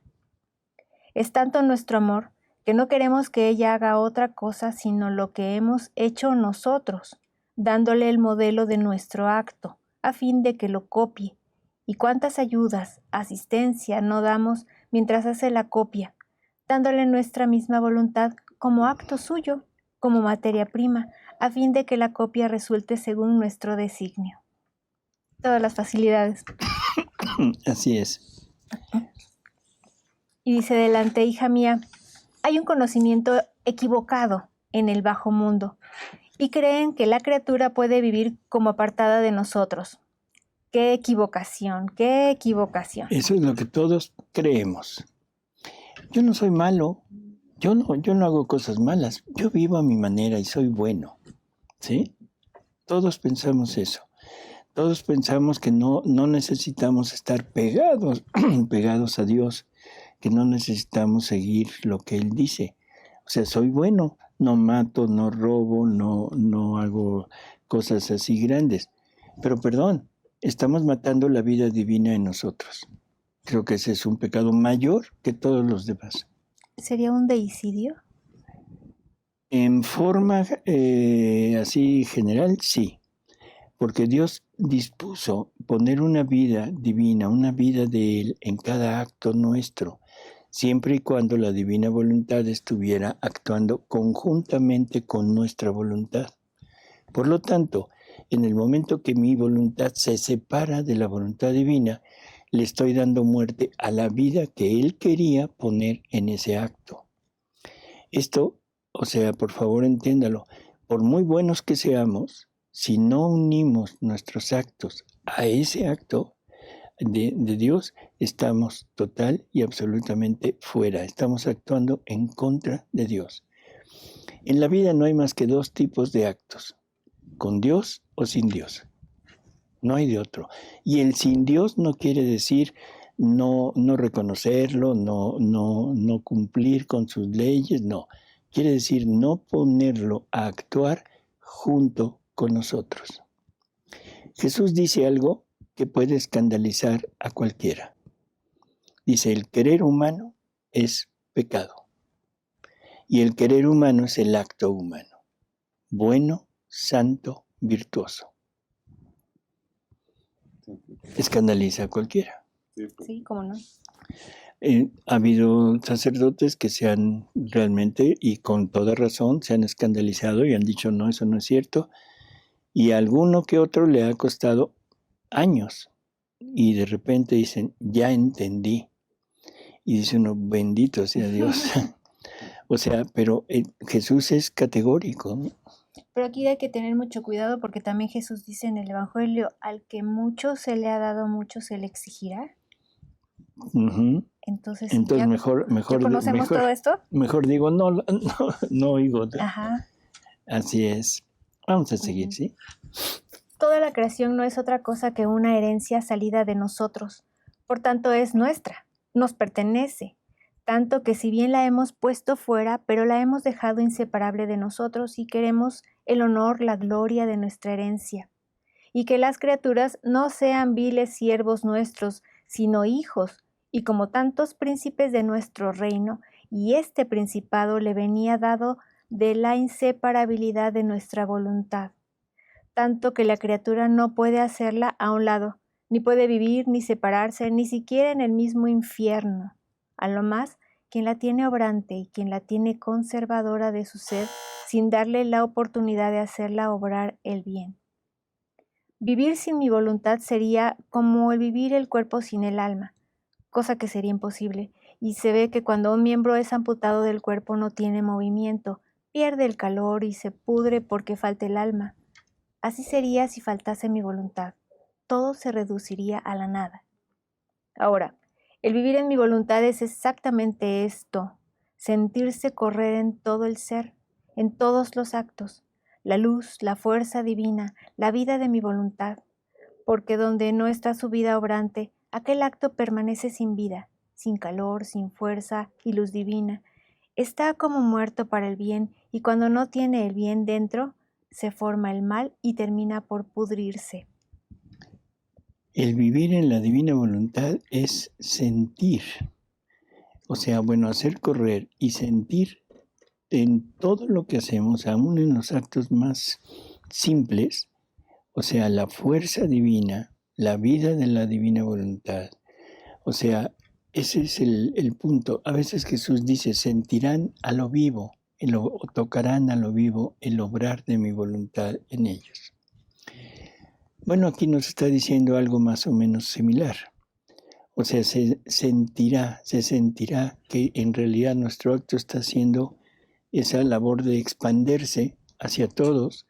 Es tanto nuestro amor que no queremos que ella haga otra cosa sino lo que hemos hecho nosotros, dándole el modelo de nuestro acto, a fin de que lo copie. Y cuántas ayudas, asistencia no damos mientras hace la copia, dándole nuestra misma voluntad como acto suyo, como materia prima, a fin de que la copia resulte según nuestro designio. Todas las facilidades. Así es. Y dice delante, hija mía, hay un conocimiento equivocado en el bajo mundo, y creen que la criatura puede vivir como apartada de nosotros. ¡Qué equivocación! ¡Qué equivocación! Eso es lo que todos creemos. Yo no soy malo, yo no hago cosas malas, yo vivo a mi manera y soy bueno, ¿sí? Todos pensamos eso. Todos pensamos que no necesitamos estar pegados a Dios, que no necesitamos seguir lo que Él dice. O sea, soy bueno, no mato, no robo, no hago cosas así grandes. Pero perdón, estamos matando la vida divina en nosotros. Creo que ese es un pecado mayor que todos los demás. ¿Sería un deicidio? En forma así general, sí. Porque Dios dispuso poner una vida divina, una vida de Él en cada acto nuestro, siempre y cuando la divina voluntad estuviera actuando conjuntamente con nuestra voluntad. Por lo tanto, en el momento que mi voluntad se separa de la voluntad divina, le estoy dando muerte a la vida que Él quería poner en ese acto. Esto, o sea, por favor entiéndalo, por muy buenos que seamos, si no unimos nuestros actos a ese acto de Dios, estamos total y absolutamente fuera. Estamos actuando en contra de Dios. En la vida no hay más que dos tipos de actos, con Dios o sin Dios. No hay de otro. Y el sin Dios no quiere decir no reconocerlo, no cumplir con sus leyes, no. Quiere decir no ponerlo a actuar junto con nosotros. Jesús dice algo que puede escandalizar a cualquiera. Dice, el querer humano es pecado. Y el querer humano es el acto humano. Bueno, santo, virtuoso. Escandaliza a cualquiera. Sí, cómo no. Ha habido sacerdotes que se han realmente, y con toda razón, se han escandalizado y han dicho, no, eso no es cierto. Y a alguno que otro le ha costado años. Y de repente dicen, ya entendí. Y dice uno, bendito sea Dios. O sea, pero Jesús es categórico, ¿no? Pero aquí hay que tener mucho cuidado porque también Jesús dice en el Evangelio, al que mucho se le ha dado, mucho se le exigirá. Uh-huh. Entonces ya mejor conocemos todo esto. Mejor digo, no oigo. Ajá. Así es. Vamos a seguir, ¿sí? Toda la creación no es otra cosa que una herencia salida de nosotros. Por tanto, es nuestra, nos pertenece. Tanto que si bien la hemos puesto fuera, pero la hemos dejado inseparable de nosotros y queremos el honor, la gloria de nuestra herencia. Y que las criaturas no sean viles siervos nuestros, sino hijos, y como tantos príncipes de nuestro reino, y este principado le venía dado de la inseparabilidad de nuestra voluntad. Tanto que la criatura no puede hacerla a un lado, ni puede vivir, ni separarse, ni siquiera en el mismo infierno. A lo más, quien la tiene obrante y quien la tiene conservadora de su ser, sin darle la oportunidad de hacerla obrar el bien. Vivir sin mi voluntad sería como el vivir el cuerpo sin el alma, cosa que sería imposible, y se ve que cuando un miembro es amputado del cuerpo no tiene movimiento, pierde el calor y se pudre porque falta el alma. Así sería si faltase mi voluntad. Todo se reduciría a la nada. Ahora, el vivir en mi voluntad es exactamente esto, sentirse correr en todo el ser, en todos los actos, la luz, la fuerza divina, la vida de mi voluntad, porque donde no está su vida obrante, aquel acto permanece sin vida, sin calor, sin fuerza y luz divina. Está como muerto para el bien y cuando no tiene el bien dentro, se forma el mal y termina por pudrirse. El vivir en la divina voluntad es sentir, o sea, hacer correr y sentir en todo lo que hacemos, aún en los actos más simples, o sea, la fuerza divina, la vida de la divina voluntad. O sea, ese es el punto. A veces Jesús dice, sentirán a lo vivo o tocarán a lo vivo el obrar de mi voluntad en ellos. Bueno, aquí nos está diciendo algo más o menos similar. O sea, se sentirá que en realidad nuestro acto está haciendo esa labor de expandirse hacia todos,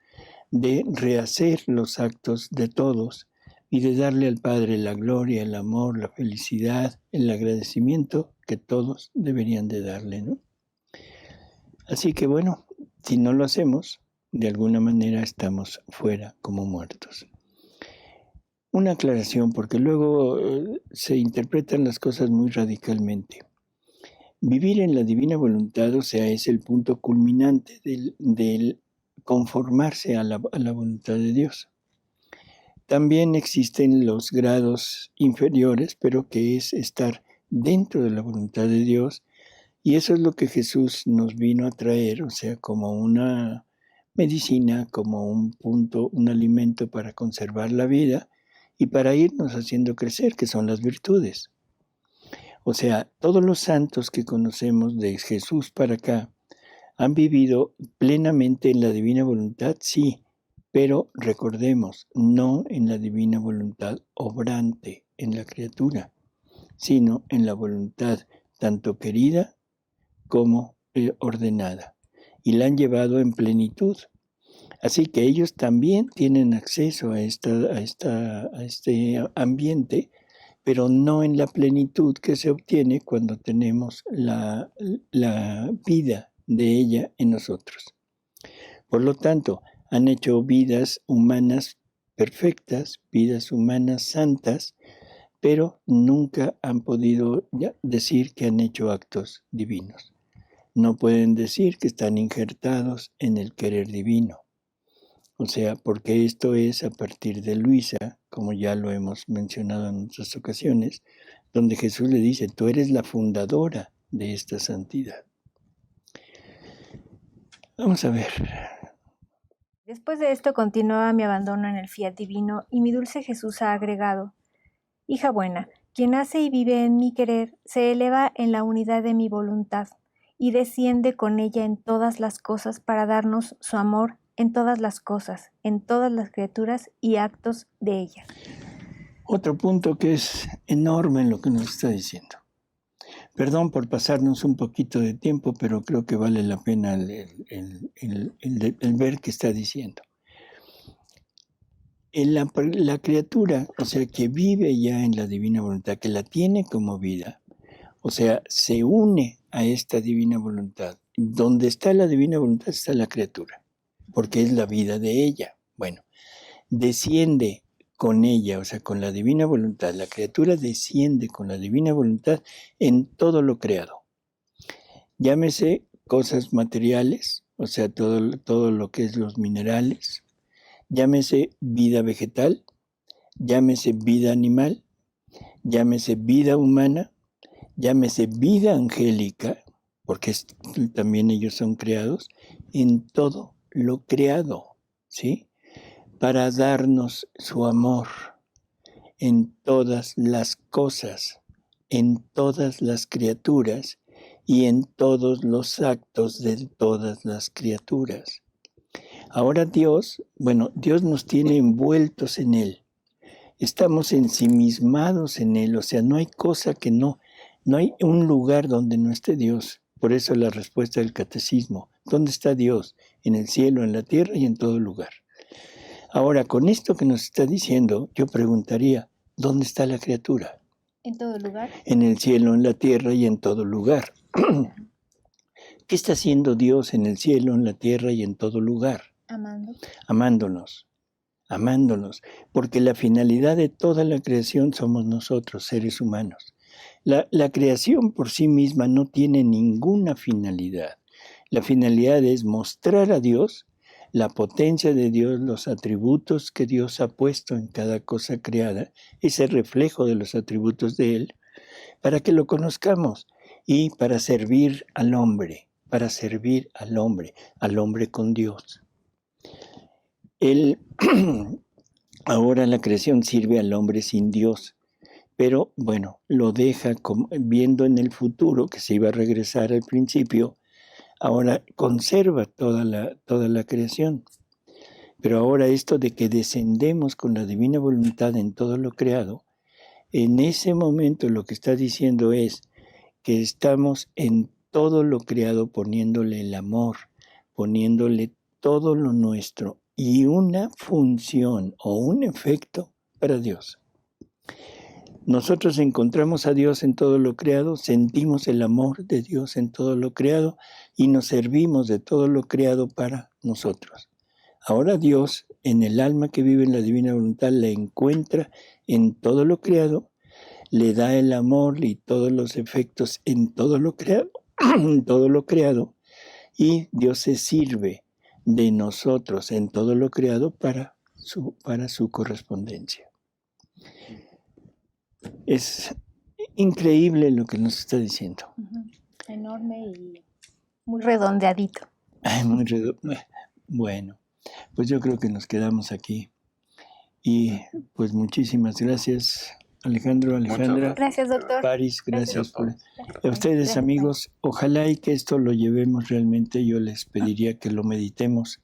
de rehacer los actos de todos y de darle al Padre la gloria, el amor, la felicidad, el agradecimiento que todos deberían de darle, ¿no? Así que bueno, si no lo hacemos, de alguna manera estamos fuera como muertos. Una aclaración, porque luego se interpretan las cosas muy radicalmente. Vivir en la divina voluntad, o sea, es el punto culminante del conformarse a la voluntad de Dios. También existen los grados inferiores, pero que es estar dentro de la voluntad de Dios, y eso es lo que Jesús nos vino a traer, o sea, como una medicina, como un punto, un alimento para conservar la vida y para irnos haciendo crecer, que son las virtudes. O sea, todos los santos que conocemos de Jesús para acá han vivido plenamente en la divina voluntad, sí, pero recordemos, no en la divina voluntad obrante en la criatura, sino en la voluntad tanto querida como ordenada, y la han llevado en plenitud. Así que ellos también tienen acceso a este ambiente, pero no en la plenitud que se obtiene cuando tenemos la vida de ella en nosotros. Por lo tanto, han hecho vidas humanas perfectas, vidas humanas santas, pero nunca han podido decir que han hecho actos divinos. No pueden decir que están injertados en el querer divino. O sea, porque esto es a partir de Luisa, como ya lo hemos mencionado en otras ocasiones, donde Jesús le dice, tú eres la fundadora de esta santidad. Vamos a ver. Después de esto continuaba mi abandono en el fiat divino y mi dulce Jesús ha agregado, hija buena, quien hace y vive en mi querer se eleva en la unidad de mi voluntad y desciende con ella en todas las cosas para darnos su amor en todas las cosas, en todas las criaturas y actos de ella. Otro punto que es enorme en lo que nos está diciendo. Perdón por pasarnos un poquito de tiempo, pero creo que vale la pena el ver qué está diciendo. La criatura, o sea, que vive ya en la divina voluntad, que la tiene como vida, o sea, se une a esta divina voluntad. Donde está la divina voluntad está la criatura, porque es la vida de ella. Bueno, desciende con ella, o sea, con la divina voluntad. La criatura desciende con la divina voluntad en todo lo creado. Llámese cosas materiales, o sea, todo lo que es los minerales. Llámese vida vegetal, llámese vida animal, llámese vida humana, llámese vida angélica, porque también ellos son creados, en todo lo creado, ¿sí? Para darnos su amor en todas las cosas, en todas las criaturas y en todos los actos de todas las criaturas. Ahora Dios nos tiene envueltos en Él. Estamos ensimismados en Él, o sea, no hay cosa que no hay un lugar donde no esté Dios. Por eso la respuesta del catecismo, ¿dónde está Dios? En el cielo, en la tierra y en todo lugar. Ahora, con esto que nos está diciendo, yo preguntaría, ¿dónde está la criatura? ¿En todo lugar? En el cielo, en la tierra y en todo lugar. ¿Qué está haciendo Dios en el cielo, en la tierra y en todo lugar? Amándonos, porque la finalidad de toda la creación somos nosotros, seres humanos. La creación por sí misma no tiene ninguna finalidad. La finalidad es mostrar a Dios, la potencia de Dios, los atributos que Dios ha puesto en cada cosa creada, ese reflejo de los atributos de Él, para que lo conozcamos y para servir al hombre con Dios. Ahora la creación sirve al hombre sin Dios, pero bueno, lo deja viendo en el futuro, que se iba a regresar al principio, ahora conserva toda la creación. Pero ahora esto de que descendemos con la divina voluntad en todo lo creado, en ese momento lo que está diciendo es que estamos en todo lo creado poniéndole el amor, poniéndole todo lo nuestro y una función o un efecto para Dios. Nosotros encontramos a Dios en todo lo creado, sentimos el amor de Dios en todo lo creado y nos servimos de todo lo creado para nosotros. Ahora Dios, en el alma que vive en la divina voluntad, la encuentra en todo lo creado, le da el amor y todos los efectos en todo lo creado, en todo lo creado, y Dios se sirve de nosotros en todo lo creado para su correspondencia. Es increíble lo que nos está diciendo. Enorme y muy redondeadito. Bueno, pues yo creo que nos quedamos aquí. Y pues muchísimas gracias, Alejandro, Alejandra. Gracias, doctor. Paris, gracias por... Gracias. A ustedes, Gracias. amigos, ojalá y que esto lo llevemos realmente, yo les pediría que lo meditemos,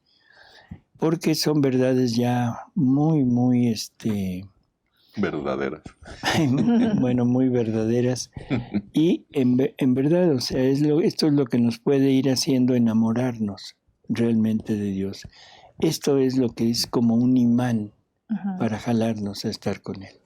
porque son verdades ya muy, muy, Verdaderas. bueno, muy verdaderas. Y en verdad, o sea, esto es lo que nos puede ir haciendo enamorarnos realmente de Dios. Esto es lo que es como un imán para jalarnos a estar con Él.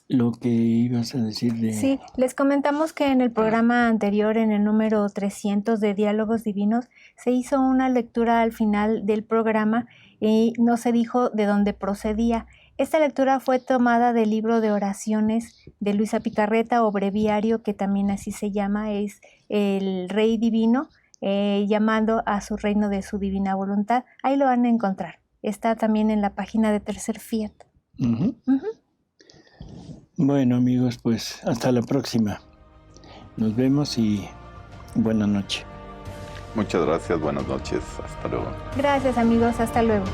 Lo que ibas a decir de... Sí, les comentamos que en el programa anterior, en el número 300 de Diálogos Divinos, se hizo una lectura al final del programa y no se dijo de dónde procedía. Esta lectura fue tomada del libro de oraciones de Luisa Picarreta, o breviario, que también así se llama, es el Rey Divino, llamando a su reino de su divina voluntad. Ahí lo van a encontrar. Está también en la página de Tercer Fiat. Bueno, amigos, pues hasta la próxima. Nos vemos y buena noche. Muchas gracias, buenas noches, hasta luego. Gracias, amigos, hasta luego.